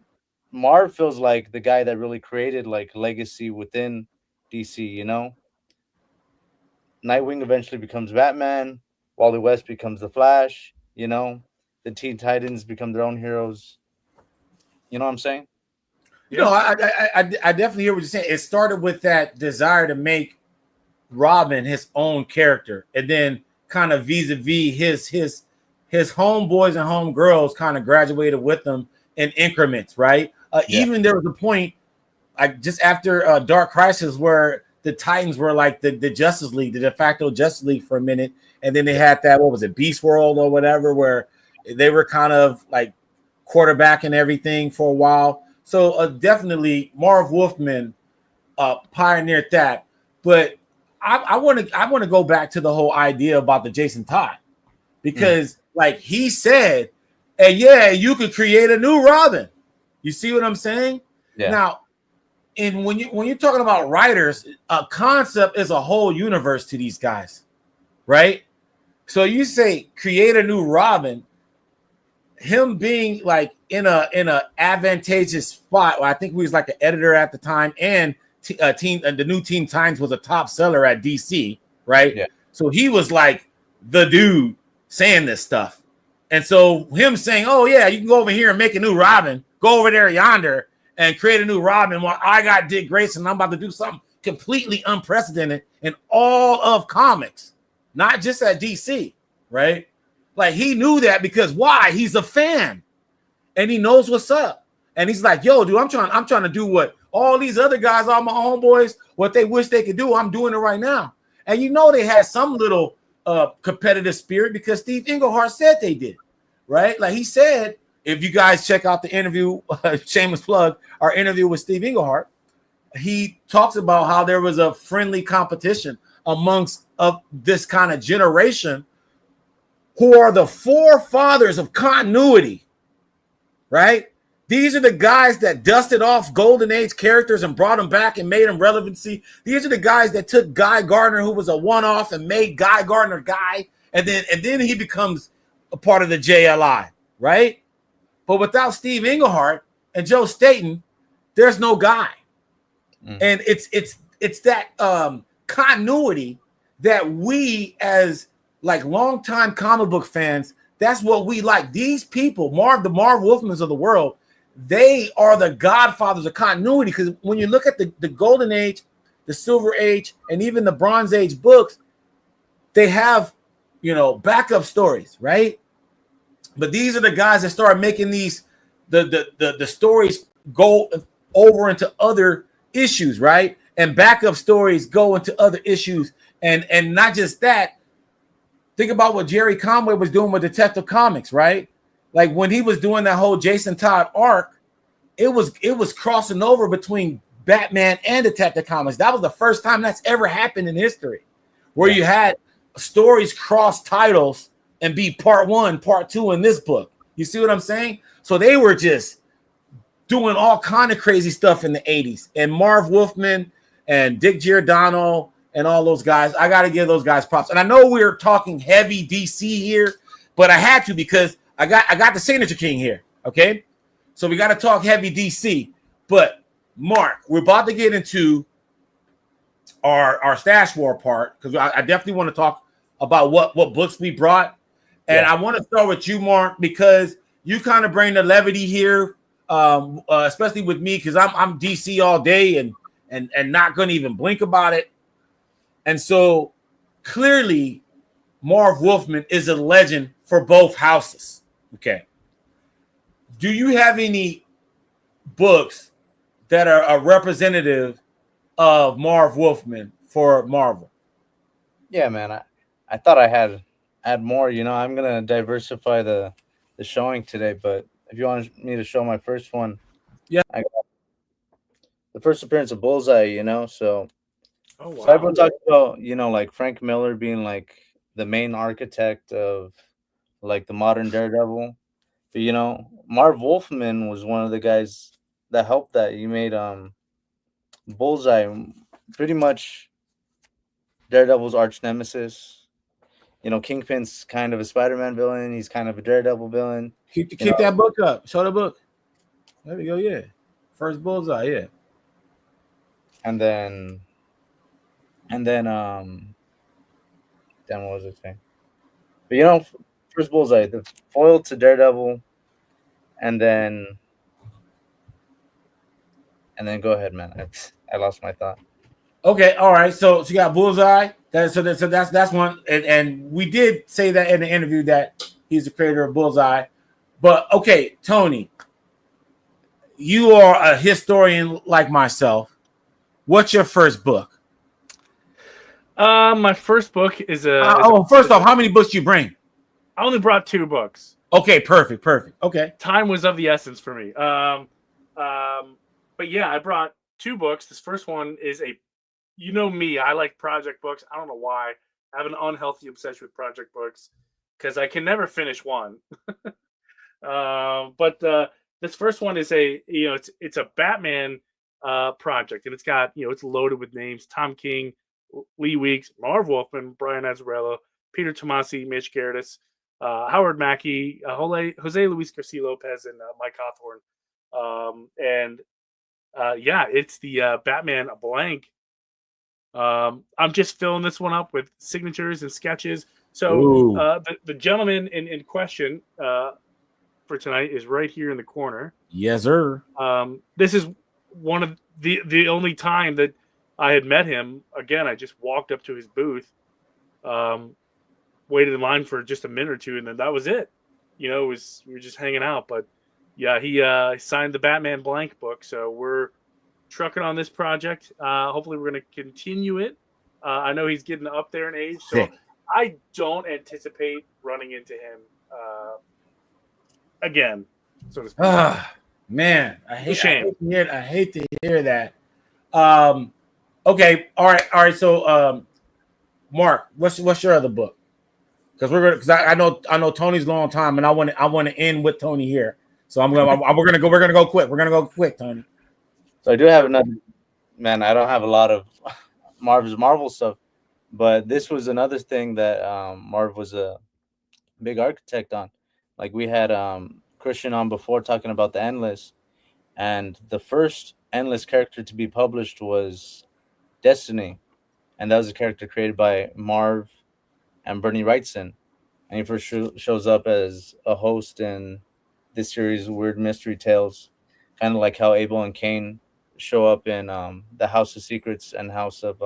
Marv feels like the guy that really created like legacy within DC, you know? Nightwing eventually becomes Batman. Wally West becomes the Flash, you know? The Teen Titans become their own heroes. You know what I'm saying? You know, I definitely hear what you're saying. It started with that desire to make Robin his own character, and then kind of vis-a-vis his homeboys and homegirls kind of graduated with them in increments, right? Even there was a point, like just after Dark Crisis, where the Titans were like the Justice League, the de facto Justice League for a minute, and then they had that, what was it, Beast World or whatever, where they were kind of like quarterbacking everything for a while. So definitely Marv Wolfman pioneered that. But I want to go back to the whole idea about the Jason Todd, because like he said, and yeah, you could create a new Robin. You see what I'm saying? Yeah. Now, and when you're talking about writers, a concept is a whole universe to these guys, right? So you say create a new Robin, him being like in a advantageous spot. Well, I think he was like an editor at the time, and the new Teen Titans was a top seller at DC, right? Yeah. So he was like the dude saying this stuff. And so him saying, oh yeah, you can go over here and make a new Robin, go over there yonder and create a new Robin while I got Dick Grayson, I'm about to do something completely unprecedented in all of comics, not just at DC, right? Like he knew that because why? He's a fan and he knows what's up. And he's like, yo, dude, I'm trying to do what all these other guys, all my homeboys, what they wish they could do. I'm doing it right now. And you know, they had some little competitive spirit because Steve Englehart said they did, right? Like he said, if you guys check out the interview, shameless plug, our interview with Steve Englehart, he talks about how there was a friendly competition amongst this kind of generation who are the forefathers of continuity, right? These are the guys that dusted off Golden Age characters and brought them back and made them relevancy. These are the guys that took Guy Gardner, who was a one-off, and made Guy Gardner Guy, and then he becomes a part of the JLI, right? But without Steve Englehart and Joe Staton, there's no Guy. And it's that continuity that we as like longtime comic book fans, that's what we like. These people, the Marv Wolfmans of the world, they are the godfathers of continuity. Because when you look at the Golden Age, the Silver Age, and even the Bronze Age books, they have, you know, backup stories, right? But these are the guys that start making these the stories go over into other issues, right? And backup stories go into other issues, and not just that. Think about what Jerry Conway was doing with Detective Comics, right? Like when he was doing that whole Jason Todd arc, it was crossing over between Batman and Detective Comics. That was the first time that's ever happened in history, where you had stories cross titles and be part 1, part 2 in this book. You see what I'm saying? So they were just doing all kind of crazy stuff in the 80s. And Marv Wolfman and Dick Giordano and all those guys, I got to give those guys props. And I know we're talking heavy DC here, but I had to because I got the Signature King here, okay? So we got to talk heavy DC. But Mark, we're about to get into our Stash War part because I definitely want to talk about what books we brought. And I want to start with you, Mark, because you kind of bring the levity here. especially with me because I'm DC all day and not going to even blink about it. And so clearly, Marv Wolfman is a legend for both houses. Okay. Do you have any books that are a representative of Marv Wolfman for Marvel? Yeah, man. I thought I had more. I'm gonna diversify the showing today, but if you want me to show my first one, Yeah. I got the first appearance of Bullseye. So Oh so wow. everyone talks about like Frank Miller being like the main architect of like the modern Daredevil, but Marv Wolfman was one of the guys that helped that. He made Bullseye pretty much Daredevil's arch nemesis. Kingpin's kind of a Spider-Man villain. He's kind of a Daredevil villain. Keep that book up. Show the book. There we go. Yeah. First Bullseye. Yeah. And then damn, what was it saying? But first Bullseye, the foil to Daredevil, and then go ahead, man. I lost my thought. Okay. All right. So you got Bullseye. That's one. And we did say that in the interview that he's the creator of Bullseye. But okay, Tony, you are a historian like myself. What's your first book? My first book is first off, how many books you bring? I only brought 2 books. Okay, perfect. Okay. Time was of the essence for me. But yeah, I brought 2 books. This first one is me, I like project books. I don't know why. I have an unhealthy obsession with project books because I can never finish one. But this first one is it's a Batman project, and it's got it's loaded with names: Tom King, Lee Weeks, Marv Wolfman, Brian Azzarello, Peter Tomasi, Mitch Gerardis, Howard Mackey, Jose Luis Garcia Lopez, and Mike Hawthorne. It's the Batman blank. I'm just filling this one up with signatures and sketches. So the gentleman in question for tonight is right here in the corner. Yes, sir. This is one of the only time that I had met him. Again, I just walked up to his booth, waited in line for just a minute or two, and then that was it. We were just hanging out. But yeah, he signed the Batman blank book, so we're trucking on this project. Hopefully, we're going to continue it. I know he's getting up there in age, so I don't anticipate running into him again, so to speak. Man, I hate to hear that. Okay, all right. So, Mark, what's your other book? Because I know Tony's long time, and I want to end with Tony here. So we're gonna go quick. We're gonna go quick, Tony. So I do have another. Man, I don't have a lot of Marv's Marvel stuff, but this was another thing that Marv was a big architect on. Like we had Christian on before talking about the Endless, and the first Endless character to be published was Destiny, and that was a character created by Marv and Bernie Wrightson, and he first shows up as a host in this series, Weird Mystery Tales, kind of like how Abel and Cain show up in the House of Secrets and House of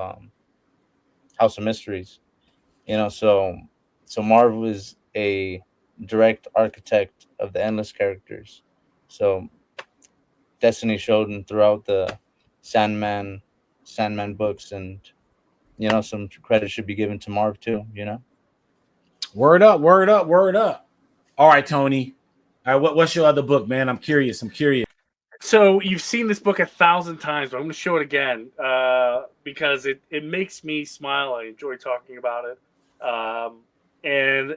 Mysteries. So Marv was a direct architect of the Endless characters. So Destiny showed him throughout the Sandman books, and some credit should be given to Marv too. Word up. All right, Tony. All right, what's your other book, man? I'm curious. So you've seen this book 1,000 times, but I'm going to show it again because it makes me smile. I enjoy talking about it. And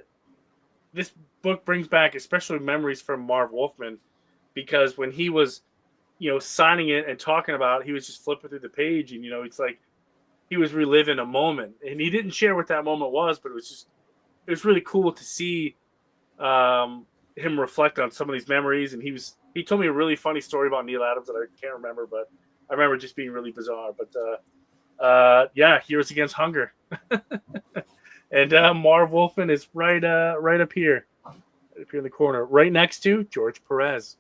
this book brings back especially memories from Marv Wolfman, because when he was, signing it and talking about it, he was just flipping through the page, and, it's like he was reliving a moment. And he didn't share what that moment was, but it was really cool to see him reflect on some of these memories. And he told me a really funny story about Neil Adams that I can't remember, but I remember just being really bizarre. But Heroes Against Hunger. And Marv Wolfman is right up here in the corner, right next to George Perez.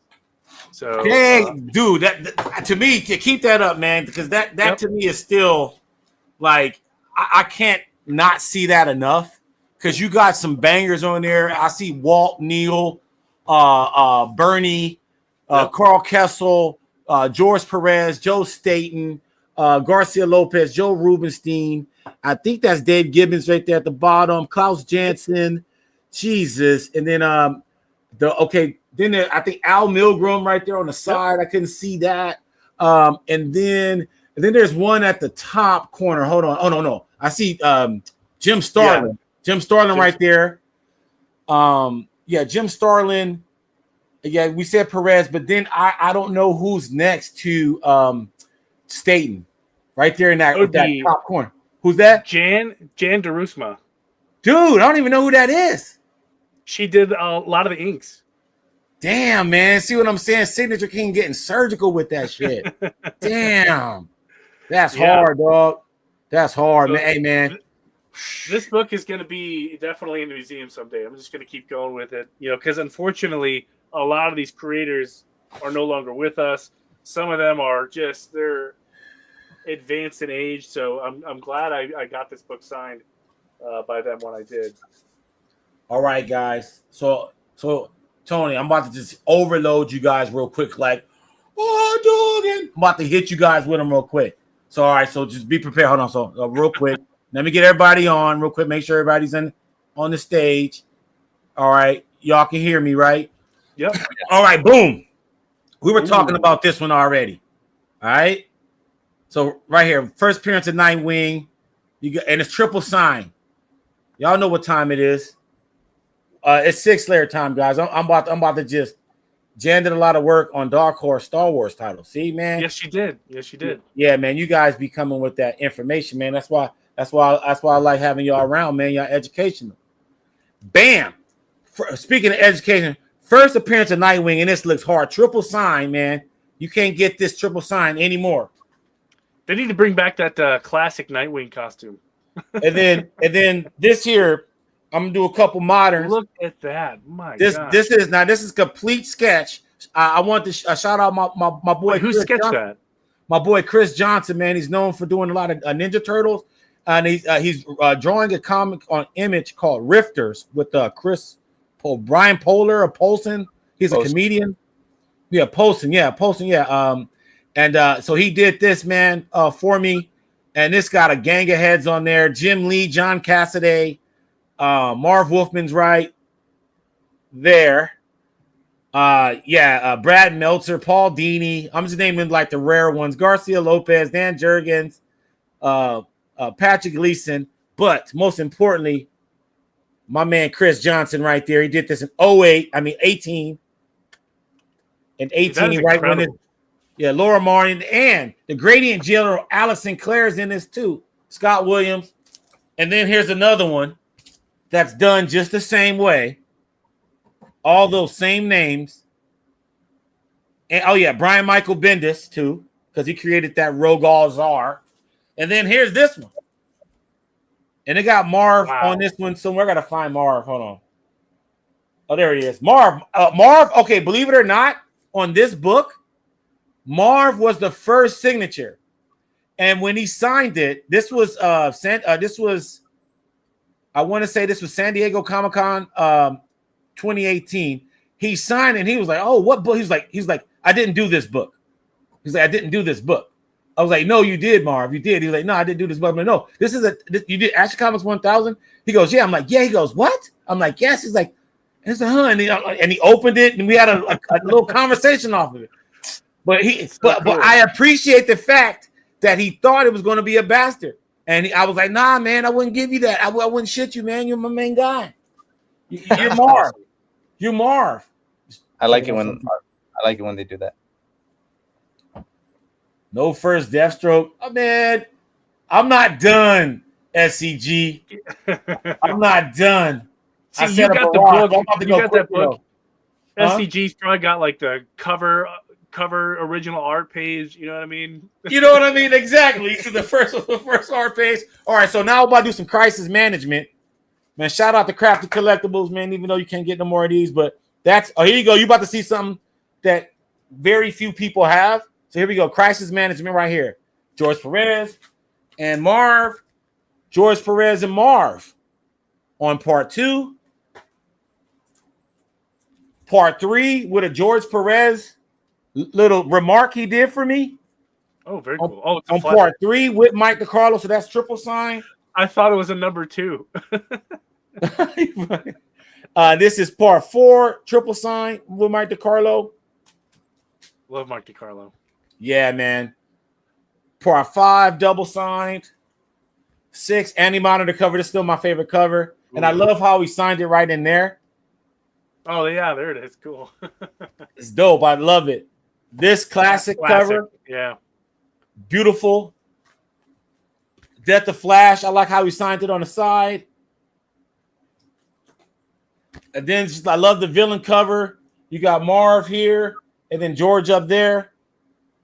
So, hey, dude, that to me, to keep that up, man, because that to me is still like I can't not see that enough because you got some bangers on there. I see Walt, Neal, Bernie, Carl Kessel, George Perez, Joe Staten, Garcia Lopez, Joe Rubenstein. I think that's Dave Gibbons right there at the bottom. Klaus Jansen, Jesus, and then then there, I think Al Milgrom right there on the side. I couldn't see that. And then there's one at the top corner. Hold on. Oh no. I see Jim Starlin. Yeah. Jim Starlin right there. Jim Starlin. Yeah, we said Perez, but then I don't know who's next to Staten. Right there in that top corner. Who's that? Jan Darusma. Dude, I don't even know who that is. She did a lot of the inks. Damn, man. See what I'm saying? Signature King getting surgical with that shit. Damn. That's hard, dog. That's hard, man. Hey, man. This book is going to be definitely in the museum someday. I'm just going to keep going with it. Because unfortunately, a lot of these creators are no longer with us. Some of them are they're advanced in age. So I'm glad I got this book signed by them when I did. All right, guys. So Tony, I'm about to just overload you guys real quick. Like, I'm about to hit you guys with them real quick. So, all right. So just be prepared. Hold on. So real quick, let me get everybody on real quick. Make sure everybody's on the stage. All right. Y'all can hear me, right? Yep. All right. Boom. We were talking about this one already. All right. So right here, first appearance of Nightwing. And it's triple sign. Y'all know what time it is. It's 6-layer time, guys. I'm about to just Jan did a lot of work on Dark Horse Star Wars titles. See, man. Yes, she did. Yeah, man. You guys be coming with that information, man. That's why I like having y'all around, man. Y'all educational. Bam. Speaking of education, first appearance of Nightwing, and this looks hard. Triple sign, man. You can't get this triple sign anymore. They need to bring back that classic Nightwing costume. and then this here. I'm gonna do a couple moderns. Look at that! God. This is complete sketch. I want to shout out my boy. Wait, who sketched that? My boy Chris Johnson, man. He's known for doing a lot of Ninja Turtles, and he's drawing a comic on Image called Rifters with Brian Polar or Polson. He's a comedian. Yeah, Polson. So he did this, man, for me, and this got a gang of heads on there. Jim Lee, John Cassaday. Marv Wolfman's right there. Brad Meltzer, Paul Dini. I'm just naming like the rare ones. Garcia Lopez, Dan Jurgens, Patrick Gleason. But most importantly, my man Chris Johnson right there. He did this in 18. In 18, right when it, Laura Martin and the Gradient General Allison Clare's in this too. Scott Williams. And then here's another one. That's done just the same way. All those same names. And Brian Michael Bendis too, because he created that Rogal Czar. And then here's this one. And it got Marv on this one somewhere. I gotta find Marv. Hold on. Oh, there he is. Marv. Okay, believe it or not, on this book, Marv was the first signature. And when he signed it, this was I want to say this was San Diego Comic-Con 2018. He signed and he was like, "Oh, what book?" He's like, "I didn't do this book." He's like, "I didn't do this book." I was like, "No, you did, Marv. You did." He's like, "No, I didn't do this book." I'm like, "No, you did Action Comics 1000." He goes, "Yeah." I'm like, "Yeah." He goes, "What?" I'm like, "Yes." He's like, "It's a hun." And he opened it and we had a little conversation off of it. But but I appreciate the fact that he thought it was going to be a bastard. And I was like, "Nah, man, I wouldn't give you that. I wouldn't shit you, man. You're my main guy. You're Marv. You're Marv." I like it when they do that. No first Deathstroke. Oh, man, I'm not done. SCG. I'm not done. See, you got the book. You got that book. SCG's probably got like the cover original art page. You know what I mean? You know what I mean? Exactly. The first art page. All right, so now we're about to do some crisis management. Man, shout out to Crafted Collectibles, man, even though you can't get no more of these. But that's here you go. You about to see something that very few people have. So here we go. Crisis management right here. George Perez and Marv. George Perez and Marv on part 2. Part 3 with a George Perez little remark he did for me. Oh, very cool. Oh, it's on part 3 with Mike DiCarlo. So that's triple sign. I thought it was a number 2. This is part 4, triple sign with Mike DiCarlo. Love Mike DiCarlo. Yeah, man. Part 5, double signed. 6, Andy Monitor cover. This is still my favorite cover. Ooh. And I love how he signed it right in there. Oh, yeah, there it is. Cool. It's dope. I love it. This classic cover. Yeah. Beautiful. Death of Flash. I like how he signed it on the side. And then just, I love the villain cover. You got Marv here and then George up there.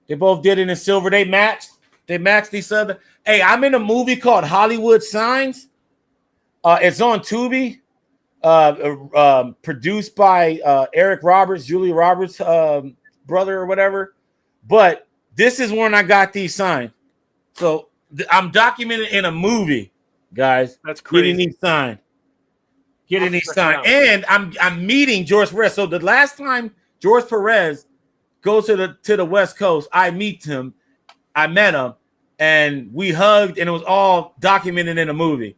They both did it in silver. They matched. They matched each other. Hey, I'm in a movie called Hollywood Signs. It's on Tubi. Produced by Eric Roberts, Julia Roberts' brother or whatever. But this is when I got these signed. So I'm documented in a movie, guys. That's crazy. Getting these signed. Getting these signed. And I'm meeting George Perez. So the last time George Perez goes to the West Coast, I met him, and we hugged, and it was all documented in a movie.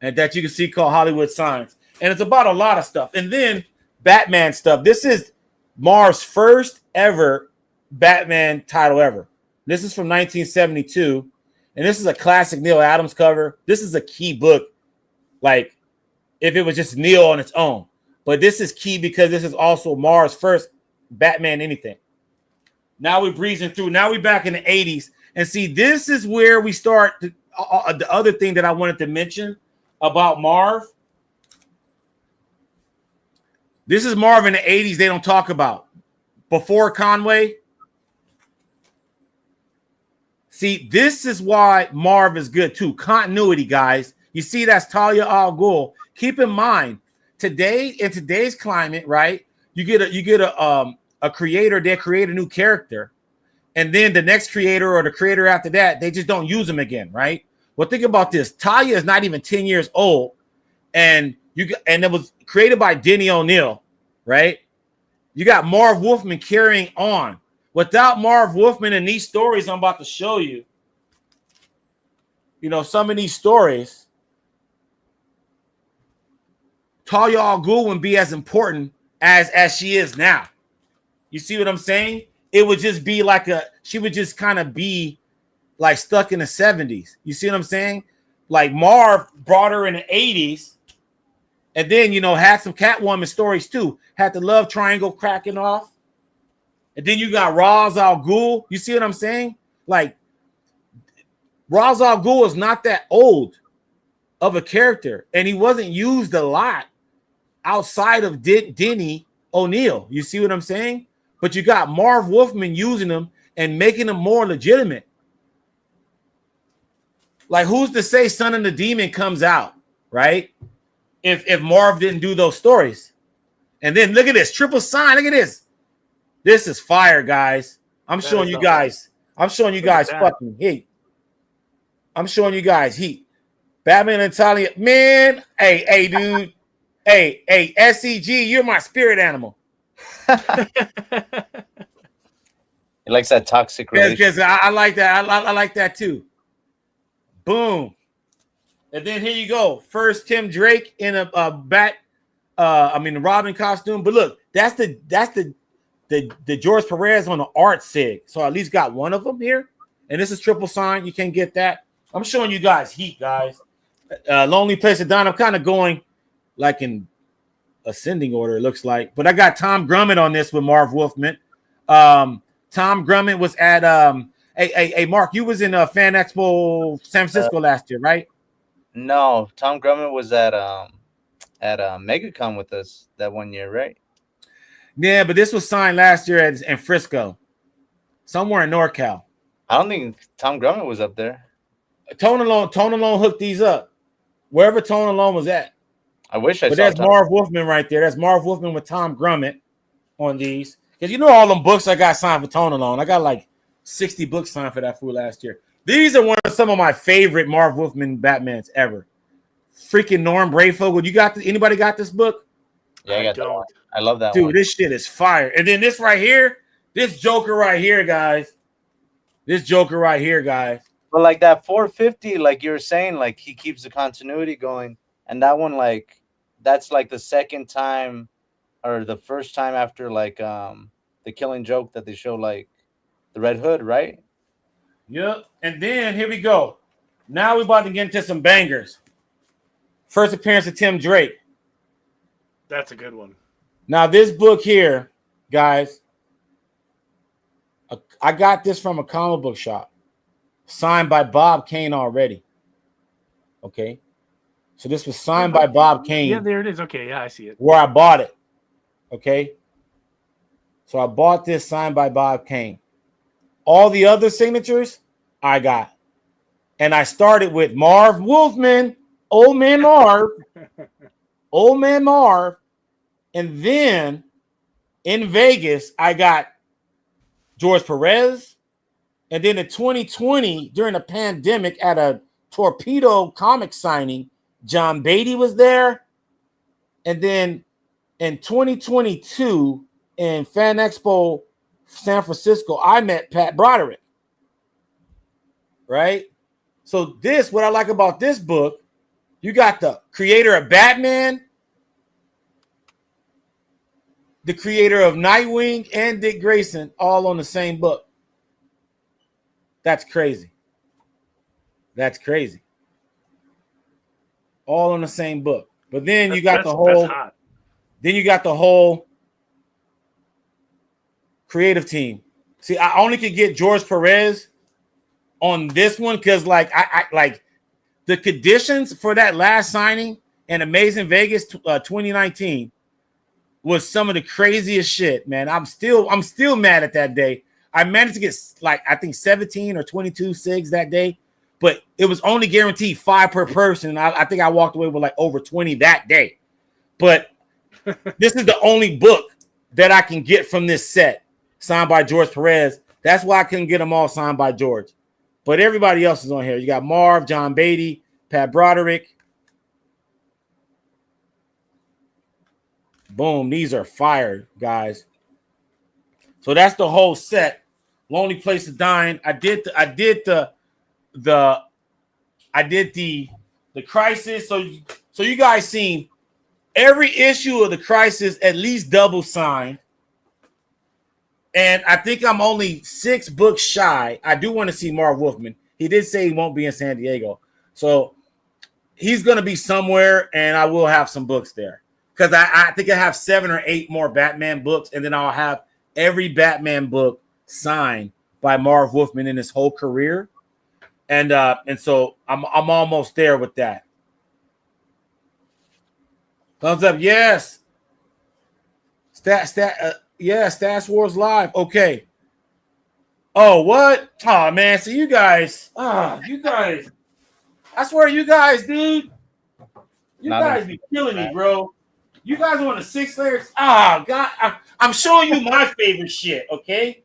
And that you can see called Hollywood Signs. And it's about a lot of stuff. And then Batman stuff. This is Marv's first ever Batman title ever. This is from 1972. And this is a classic Neil Adams cover. This is a key book. Like, if it was just Neil on its own. But this is key because this is also Marv's first Batman anything. Now we're breezing through. Now we're back in the 80s. And see, this is where we start the other thing that I wanted to mention about Marv. This is Marv in the 80s they don't talk about. Before Conway. See, this is why Marv is good too. Continuity, guys. You see, that's Talia al Ghul. Keep in mind, today, in today's climate, right? You get a creator, they create a new character. And then the next creator or the creator after that, they just don't use them again, right? Well, think about this. Talia is not even 10 years old. And it was created by Denny O'Neil, right? You got Marv Wolfman carrying on. Without Marv Wolfman and these stories I'm about to show you, some of these stories, Talia al Ghul wouldn't be as important as she is now. You see what I'm saying? It would just be she would just kind of be like stuck in the 70s. You see what I'm saying? Like Marv brought her in the 80s. And then, had some Catwoman stories too. Had the love triangle cracking off. And then you got Ra's al Ghul. You see what I'm saying? Like, Ra's al Ghul is not that old of a character. And he wasn't used a lot outside of Denny O'Neil. You see what I'm saying? But you got Marv Wolfman using them and making them more legitimate. Like, who's to say Son of the Demon comes out, right? If Marv didn't do those stories. And then look at this triple sign. Look at this. This is fire, guys. I'm showing you guys fucking heat. I'm showing you guys heat. Batman and Talia. Man, hey, dude. Hey, SCG, you're my spirit animal. He likes that toxic relationship. Because I like that. I like that too. Boom. And then here you go. First Tim Drake in a Robin costume. But look, that's the George Perez on the art sig. So I at least got one of them here. And this is triple sign. You can't get that. I'm showing you guys heat, guys. Lonely Place of Dawn. I'm kind of going like in ascending order, it looks like. But I got Tom Grummett on this with Marv Wolfman. Tom Grummett was at hey, Mark, you was in Fan Expo San Francisco last year, right? No, Tom Grummett was at MegaCon with us that one year, right? Yeah, but this was signed last year in Frisco, somewhere in NorCal. I don't think Tom Grummett was up there. Tone Alone hooked these up. Wherever Tone Alone was at. I wish I saw But that's Marv Wolfman right there. That's Marv Wolfman with Tom Grummett on these. Because you know all them books I got signed for Tone alone. I got like 60 books signed for that fool last year. These are some of my favorite Marv Wolfman Batmans ever. Freaking Norm Brayfogle. You got this? Anybody got this book? Yeah, I got that one. I love that Dude, one. this shit is fire. And then this right here, this Joker right here, guys. This Joker right here, guys. But like that 450, like you were saying, like he keeps the continuity going. And that one, like, that's like the second time or the first time after like the Killing Joke that they show like the Red Hood, right? Yep. And then here we go. Now we're about to get into some bangers. First appearance of Tim Drake. That's a good one. Now, this book here, guys, I got this from a comic book shop, signed by Bob Kane already. Okay. So this was signed by Bob Kane. Yeah, there it is. Okay, yeah, I see it. Where I bought it. Okay. So I bought this signed by Bob Kane. All the other signatures I got. And I started with Marv Wolfman, Old Man Marv, Old Man Marv. And then in Vegas, I got George Perez. And then in 2020, during the pandemic, at a Torpedo comic signing, John Beatty was there. And then in 2022, in Fan Expo San Francisco, I met Pat Broderick. Right? So this, what I like about this book, you got the creator of Batman, the creator of Nightwing, and Dick Grayson all on the same book. That's crazy. That's crazy. All on the same book. But then you got the whole creative team. See, I only could get George Perez on this one because like I like the conditions for that last signing in Amazing Vegas 2019 was some of the craziest shit, man. I'm still mad at that day. I managed to get like I think 17 or 22 cigs that day, but it was only guaranteed 5 per person. And I think I walked away with like over 20 that day. But this is the only book that I can get from this set signed by George Perez. That's why I couldn't get them all signed by George. But everybody else is on here. You got Marv, John Beatty, Pat Broderick. Boom. These are fire, guys. So that's the whole set. Lonely Place of Dying. I did the Crisis. So you guys seen every issue of the Crisis at least double signed. And I think I'm only 6 books shy. I do want to see Marv Wolfman. He did say he won't be in San Diego. So he's going to be somewhere, and I will have some books there. Because I think I have 7 or 8 more Batman books, and then I'll have every Batman book signed by Marv Wolfman in his whole career. And so I'm almost there with that. Thumbs up, yes. Yeah, Stash Wars Live. Okay. Oh, what? Oh, man. So you guys. I swear you guys, dude. You guys be killing me, bro. You guys want the 6 layers? Oh, God. I'm showing you my favorite shit, okay?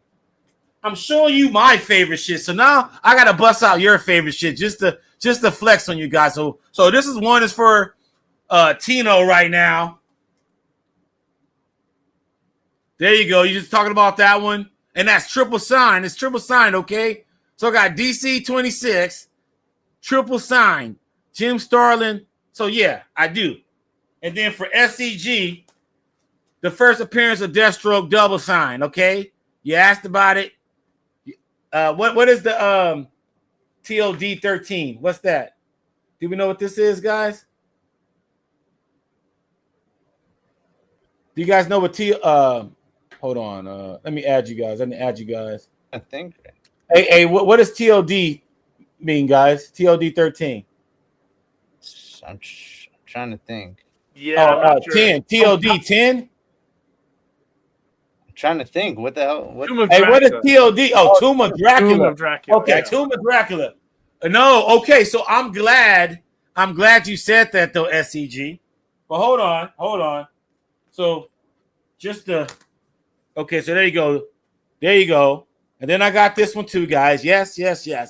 I'm showing you my favorite shit. So now I got to bust out your favorite shit just to flex on you guys. So this is for Tino right now. There you go. You're just talking about that one. And that's triple sign. It's triple signed, okay? So I got DC 26, triple signed, Jim Starlin. So, yeah, I do. And then for SCG, the first appearance of Deathstroke double sign, okay? You asked about it. What is the TOD 13? What's that? Do we know what this is, guys? Do you guys know what hold on. Let me add you guys. I think. Hey, what does TOD mean, guys? TOD 13. I'm trying to think. Yeah. 10. TOD 10. I'm trying to think. What the hell? What is TOD? Oh, Tomb of Dracula. Tomb of Dracula. Okay, yeah. Tomb of Dracula. No, okay. So I'm glad you said that though, SCG. But hold on. So just the Okay, so there you go. There you go. And then I got this one too, guys. Yes.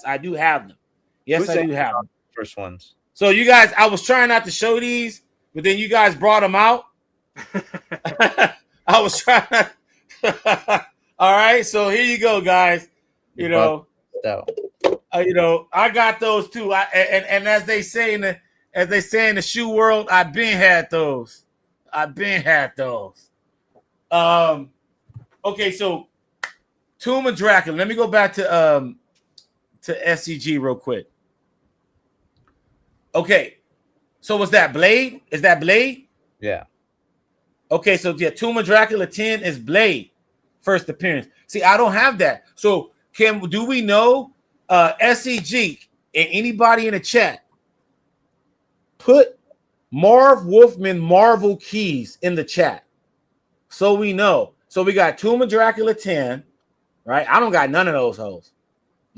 I do have them. Yes, I do have them. First ones. So you guys, I was trying not to show these, but then you guys brought them out. I was trying to. All right, so here you go, guys. You know, I got those too. And as they say in the shoe world, I've been had those. Okay, so Tomb of Dracula. Let me go back to SCG real quick. Okay, so was that Blade? Is that Blade? Yeah. Okay, so yeah, Tomb of Dracula 10 is Blade first appearance. See, I don't have that. So do we know SCG and anybody in the chat put Marv Wolfman Marvel keys in the chat so we know. So we got Tomb of Dracula 10, right? I don't got none of those hoes.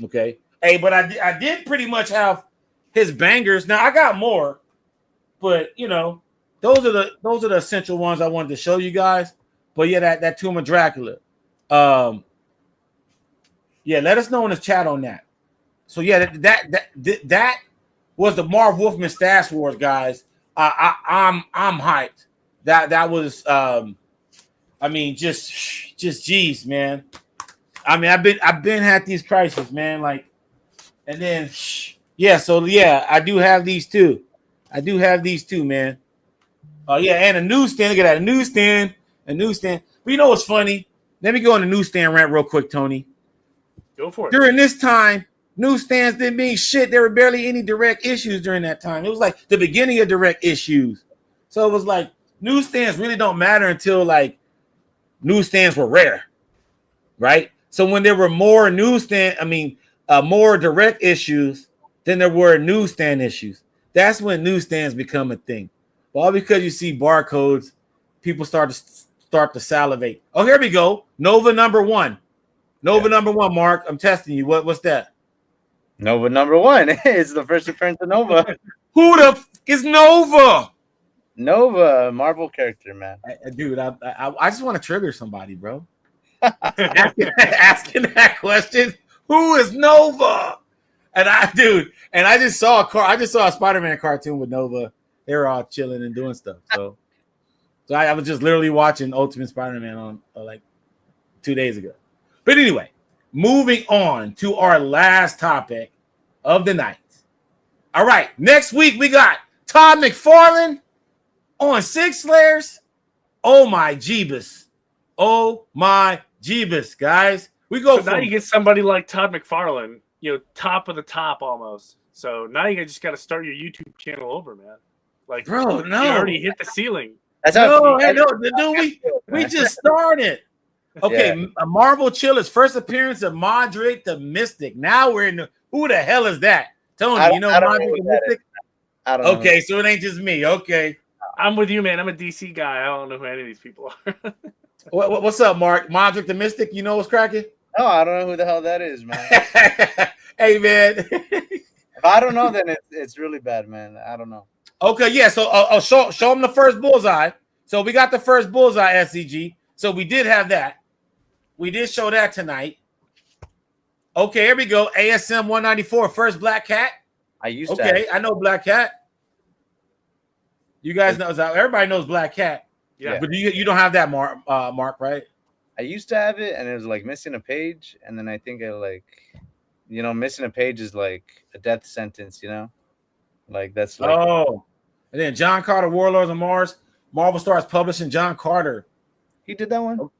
Okay. Hey, but I did pretty much have his bangers. Now I got more, but you know, those are the essential ones I wanted to show you guys. But yeah, that Tomb of Dracula. Yeah, let us know in the chat on that. So yeah, that was the Marv Wolfman Stash Wars, guys. I'm hyped. That was I mean, just geez, man. I mean, I've been had these crises, man. Like, and then yeah, so yeah, I do have these too. Man. Oh yeah, and a newsstand. Look at that, a newsstand. But you know what's funny? Let me go on the newsstand rant real quick, Tony. Go for it. During this time, newsstands didn't mean shit. There were barely any direct issues during that time. It was like the beginning of direct issues. So it was like newsstands really don't matter until like newsstands were rare, right? So when there were more more direct issues than there were newsstand issues, that's when newsstands become a thing. All because you see barcodes, people start to salivate. Oh, here we go. Nova number one. Number one, Mark. I'm testing you. What's that? Nova number one. It's the first appearance of Nova. Who the f is Nova? Nova, Marvel character, man. Dude, I just want to trigger somebody, bro. asking that question. Who is Nova? And I just saw a Spider-Man cartoon with Nova. They were all chilling and doing stuff. So I was just literally watching Ultimate Spider-Man on like 2 days ago. But anyway, moving on to our last topic of the night. All right, next week we got Todd McFarlane on Six Layers. Oh my Jeebus. Guys. We go so now you get somebody like Todd McFarlane, top of the top almost. So now you just got to start your YouTube channel over, man. Like, bro, no, you already hit the ceiling. Dude, we just started. Okay, yeah. Marvel Chillers, first appearance of Modric the Mystic. Now we're in who the hell is that? Tony, you know Modric the Mystic? I don't know. Okay, so it ain't just me. Okay. I'm with you, man. I'm a DC guy. I don't know who any of these people are. What's up, Mark? Modric the Mystic, you know what's cracking? No, I don't know who the hell that is, man. Hey, man. If I don't know, then it's really bad, man. I don't know. Okay, yeah. So show them the first bullseye. So we got the first bullseye, SCG. So we did have that. We did show that tonight. Okay, here we go. ASM 194, first Black Cat. I know Black Cat. You guys know, everybody knows Black Cat. Yeah. But you don't have that, Mark, right? I used to have it, and it was like missing a page, and then I think missing a page is like a death sentence, Like that's like and then John Carter, Warlords of Mars. Marvel starts publishing John Carter. He did that one.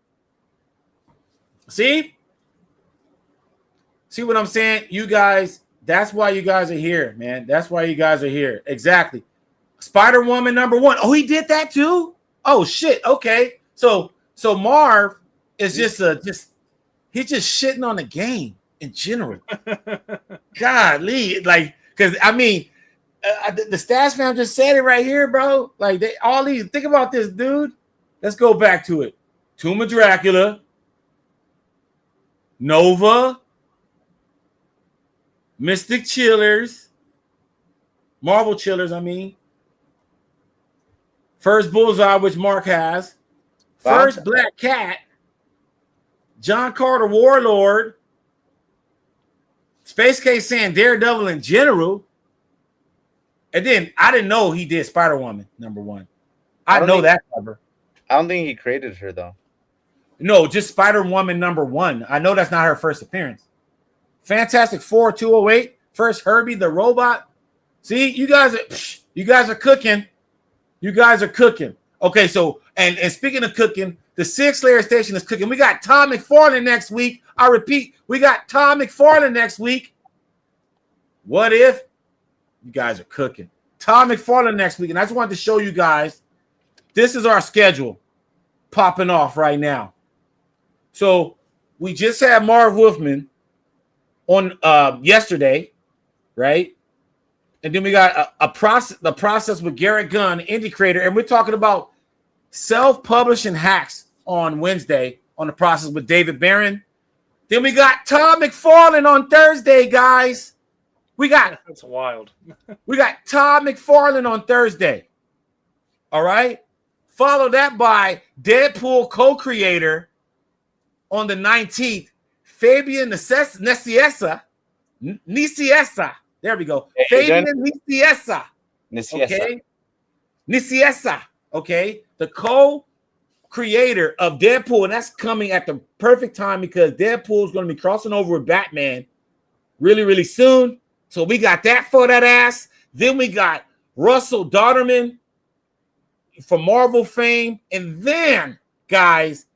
See what I'm saying? You guys, that's why you guys are here, man. That's why you guys are here. Exactly. Spider-Woman number one. Oh, he did that too? Oh shit. Okay. So Marv is he's just shitting on the game in general. Godly, like, because I mean, the Stash fam just said it right here, bro. Like think about this, dude. Let's go back to it. Tomb of Dracula, Nova, Mystic Chillers, Marvel Chillers, I mean. First Bullseye, which Mark has. First Black Cat. John Carter Warlord, Space Case saying Daredevil in general. And then I didn't know he did Spider-Woman, #1. I know that cover. I don't think he created her though. No, just Spider-Woman #1. I know that's not her first appearance. Fantastic Four 208. First Herbie the Robot. See, you guys are cooking. You guys are cooking. Okay, so and speaking of cooking, the 6 layer station is cooking. We got Todd McFarlane next week. I repeat, we got Todd McFarlane next week. What if you guys are cooking? Todd McFarlane next week, and I just wanted to show you guys. This is our schedule popping off right now. So we just had Marv Wolfman on yesterday, right? And then we got the process with Garrett Gunn, indie creator, and we're talking about self-publishing hacks on Wednesday on the process with David Barron. Then we got Todd McFarlane on Thursday, guys. That's wild. We got Todd McFarlane on Thursday. All right. Follow that by Deadpool co-creator on the 19th, Fabian Nicieza. There we go. Hey, Fabian Nicieza. Okay. Nicieza. Okay. The co-creator of Deadpool. And that's coming at the perfect time because Deadpool is going to be crossing over with Batman really, really soon. So we got that for that ass. Then we got Russell Dodderman from Marvel fame. And then, guys,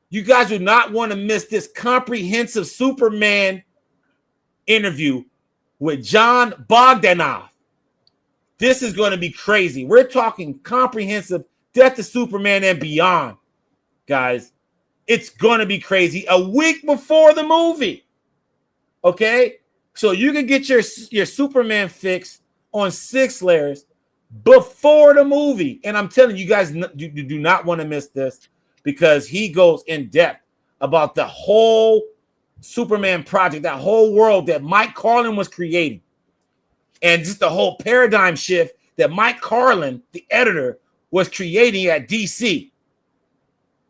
you guys do not want to miss this comprehensive Superman interview with John Bogdanov. This is going to be crazy. We're talking comprehensive Death of Superman and beyond, guys. It's going to be crazy. A week before the movie. Okay? So you can get your Superman fix on 6 layers before the movie. And I'm telling you guys, you do not want to miss this because he goes in depth about the whole Superman project, that whole world that Mike Carlin was creating. And just the whole paradigm shift that Mike Carlin, the editor, was creating at DC.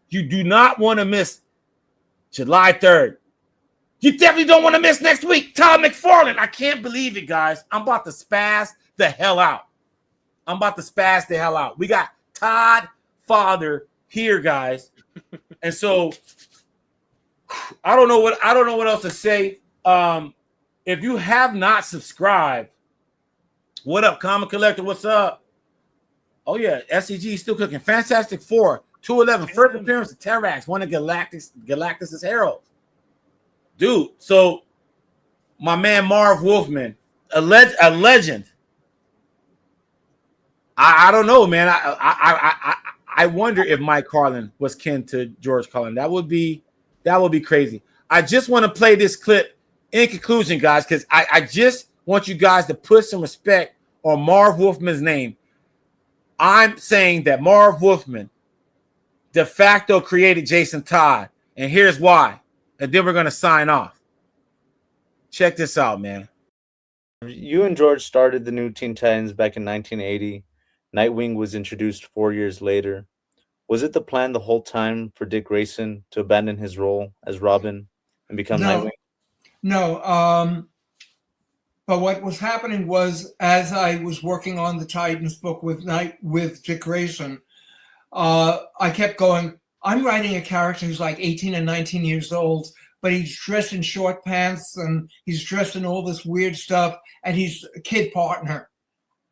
You do not want to miss July 3rd. You definitely don't want to miss next week. Todd McFarlane. I can't believe it, guys. I'm about to spaz the hell out. We got Todd Father here, guys. And so I don't know what else to say. If you have not subscribed, what up, Comic Collector? What's up? Oh yeah, SCG is still cooking. Fantastic Four 211 first appearance of Terrax, one of Galactus's heralds. Dude, so my man Marv Wolfman, a legend. I don't know, man. I wonder if Mike Carlin was kin to George Carlin. That would be crazy. I just want to play this clip in conclusion, guys, because I just want you guys to put some respect on Marv Wolfman's name. I'm saying that Marv Wolfman de facto created Jason Todd, and here's why. And then we're going to sign off. Check this out, man. You and George started the new Teen Titans back in 1980. Nightwing was introduced 4 years later. Was it the plan the whole time for Dick Grayson to abandon his role as Robin and become Nightwing? No. But what was happening was, as I was working on the Titans book with Dick Grayson, I kept going, I'm writing a character who's like 18 and 19 years old, but he's dressed in short pants and he's dressed in all this weird stuff, and he's a kid partner.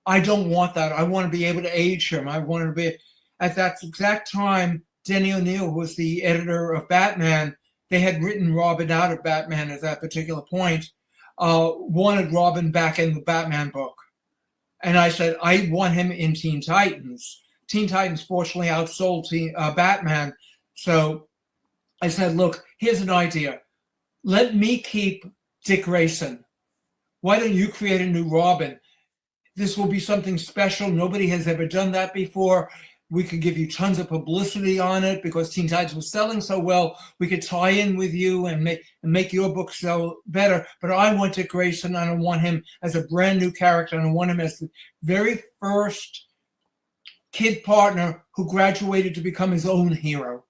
I don't want that. I want to be able to age him. I want to be... At that exact time, Denny O'Neil was the editor of Batman. They had written Robin out of Batman at that particular point, wanted Robin back in the Batman book. And I said, I want him in Teen Titans. Teen Titans fortunately outsold Batman. So I said, look, here's an idea. Let me keep Dick Grayson. Why don't you create a new Robin? This will be something special. Nobody has ever done that before. We could give you tons of publicity on it because Teen Titans was selling so well. We could tie in with you and make your book sell better. But I want Dick Grayson. I don't want him as a brand new character. I don't want him as the very first kid partner who graduated to become his own hero.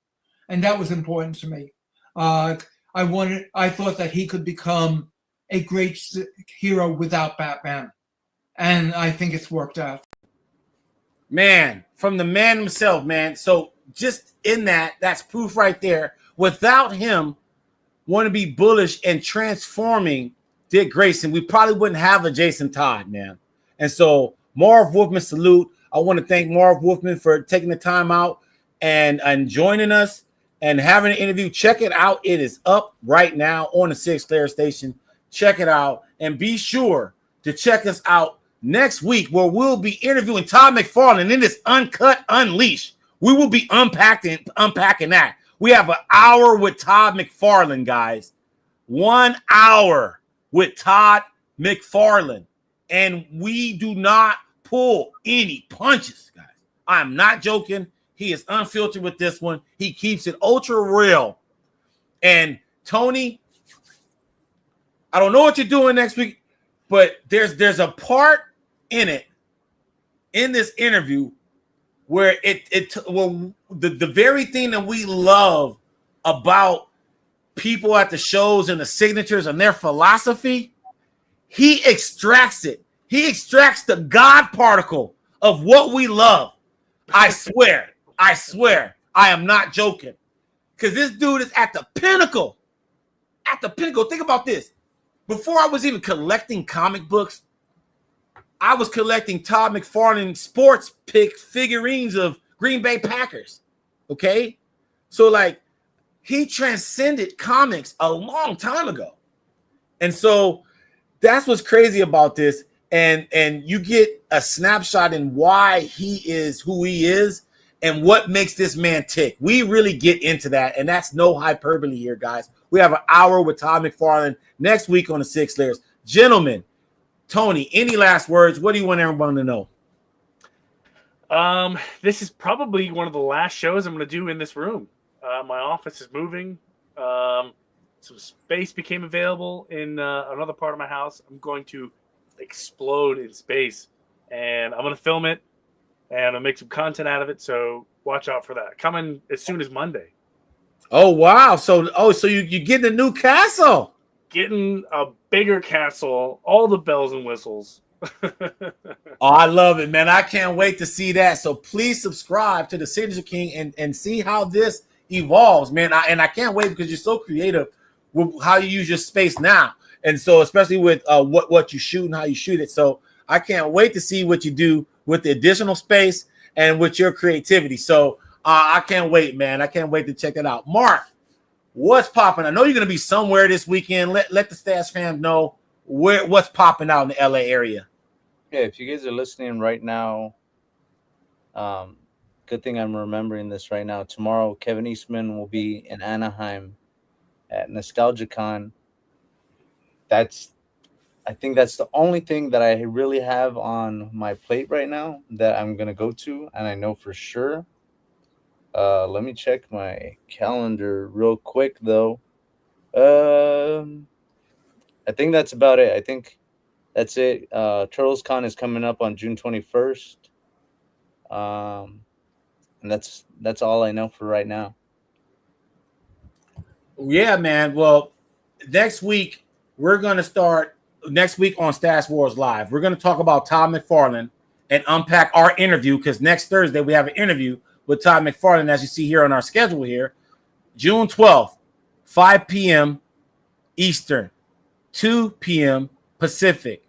And that was important to me. I thought that he could become a great hero without Batman, and I think it's worked out. Man, from the man himself, man. So just in that's proof right there. Without him want to be bullish and transforming Dick Grayson, we probably wouldn't have a Jason Todd, man. And so Marv Wolfman, salute. I want to thank Marv Wolfman for taking the time out and joining us and having an interview. Check it out. It is up right now on the 6 Layer Station. Check it out. And be sure to check us out next week, where we'll be interviewing Todd McFarlane in this Uncut Unleashed. We will be unpacking that. We have an hour with Todd McFarlane, guys. 1 hour with Todd McFarlane. And we do not pull any punches, guys. I'm not joking. He is unfiltered with this one. He keeps it ultra real. And Tony, I don't know what you're doing next week, but there's a part in this interview where the very thing that we love about people at the shows and the signatures and their philosophy, he extracts it. He extracts the God particle of what we love. I swear, I am not joking. Because this dude is at the pinnacle. At the pinnacle. Think about this. Before I was even collecting comic books, I was collecting Todd McFarlane sports pick figurines of Green Bay Packers. Okay? So, like, he transcended comics a long time ago. And so that's what's crazy about this. And you get a snapshot in why he is who he is and what makes this man tick. We really get into that, and that's no hyperbole here, guys. We have an hour with Todd McFarlane next week on the 6 Layers. Gentlemen, Tony, any last words? What do you want everyone to know? This is probably one of the last shows I'm going to do in this room. My office is moving. Some space became available in another part of my house. I'm going to explode in space, and I'm going to film it, and I'll make some content out of it. So watch out for that. Coming as soon as Monday. Oh, wow. So you getting a new castle. Getting a bigger castle, all the bells and whistles. Oh, I love it, man. I can't wait to see that. So please subscribe to the Signature King and see how this evolves, man. I can't wait because you're so creative with how you use your space now. And so especially with what you shoot and how you shoot it. So I can't wait to see what you do with the additional space and with your creativity. So I can't wait, man. I can't wait to check it out. Mark, what's popping? I know you're going to be somewhere this weekend. Let the Stats fans know what's popping out in the LA area. Yeah, if you guys are listening right now, good thing I'm remembering this right now. Tomorrow, Kevin Eastman will be in Anaheim at NostalgiaCon. I think that's the only thing that I really have on my plate right now that I'm going to go to, and I know for sure. Let me check my calendar real quick, though. I think that's about it. I think that's it. TurtlesCon is coming up on June 21st. And that's all I know for right now. Yeah, man. Well, next week we're going to start next week on Stats Wars Live. We're going to talk about Todd McFarlane and unpack our interview, because next Thursday we have an interview with Todd McFarlane, as you see here on our schedule here, June 12th, 5 p.m. Eastern, 2 p.m. Pacific.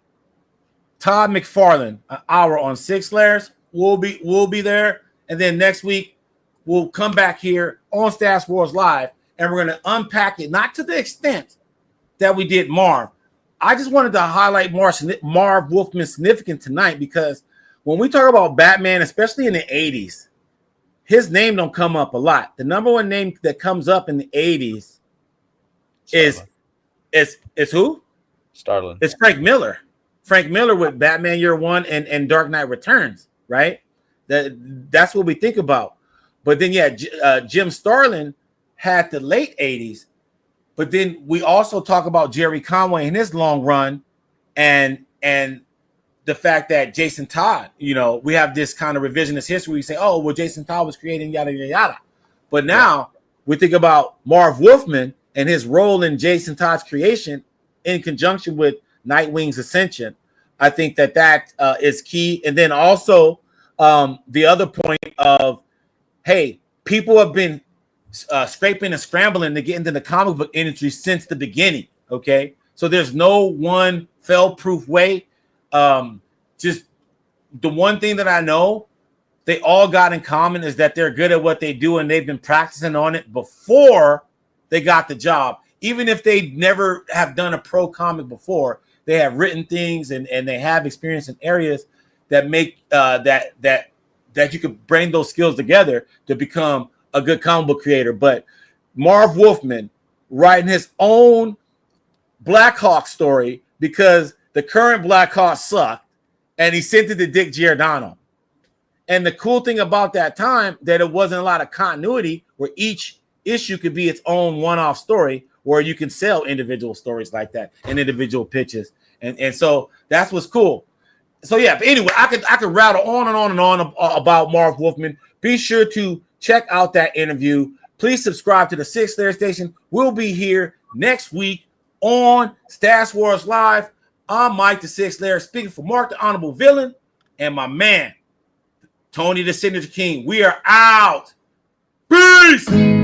Todd McFarlane, an hour on 6 Layers. We'll be there, and then next week we'll come back here on Stats Wars Live, and we're going to unpack it, not to the extent that we did Marv. I just wanted to highlight Marv Wolfman's significance tonight, because when we talk about Batman, especially in the 80s, his name don't come up a lot. The number one name that comes up in the 80s is who? Starlin. It's Frank Miller. Frank Miller with Batman Year One and Dark Knight Returns, right? That's what we think about. But then, Jim Starlin had the late 80s. But then we also talk about Jerry Conway and his long run, and the fact that Jason Todd, we have this kind of revisionist history. We say, oh, well, Jason Todd was creating yada, yada, yada. But now we think about Marv Wolfman and his role in Jason Todd's creation in conjunction with Nightwing's ascension. I think that is key. And then also the other point of, hey, people have been scraping and scrambling to get into the comic book industry since the beginning. Okay, so there's no one fail-proof way. Just the one thing that I know they all got in common is that they're good at what they do, and they've been practicing on it before they got the job. Even if they never have done a pro comic before, they have written things and they have experience in areas that make that you could bring those skills together to become a good comic book creator. But Marv Wolfman writing his own Black Hawk story because the current Black Hawk sucked, and he sent it to Dick Giordano. And the cool thing about that time that it wasn't a lot of continuity where each issue could be its own one-off story where you can sell individual stories like that and individual pitches. And so that's what's cool. So yeah, but anyway, I could rattle on and on and on about Marv Wolfman. Be sure to check out that interview. Please subscribe to the Sixth Layer Station. We'll be here next week on Stash Wars Live. I'm Mike the Sixth Layer, speaking for Mark the Honorable Villain and my man, Tony the Signature King. We are out. Peace!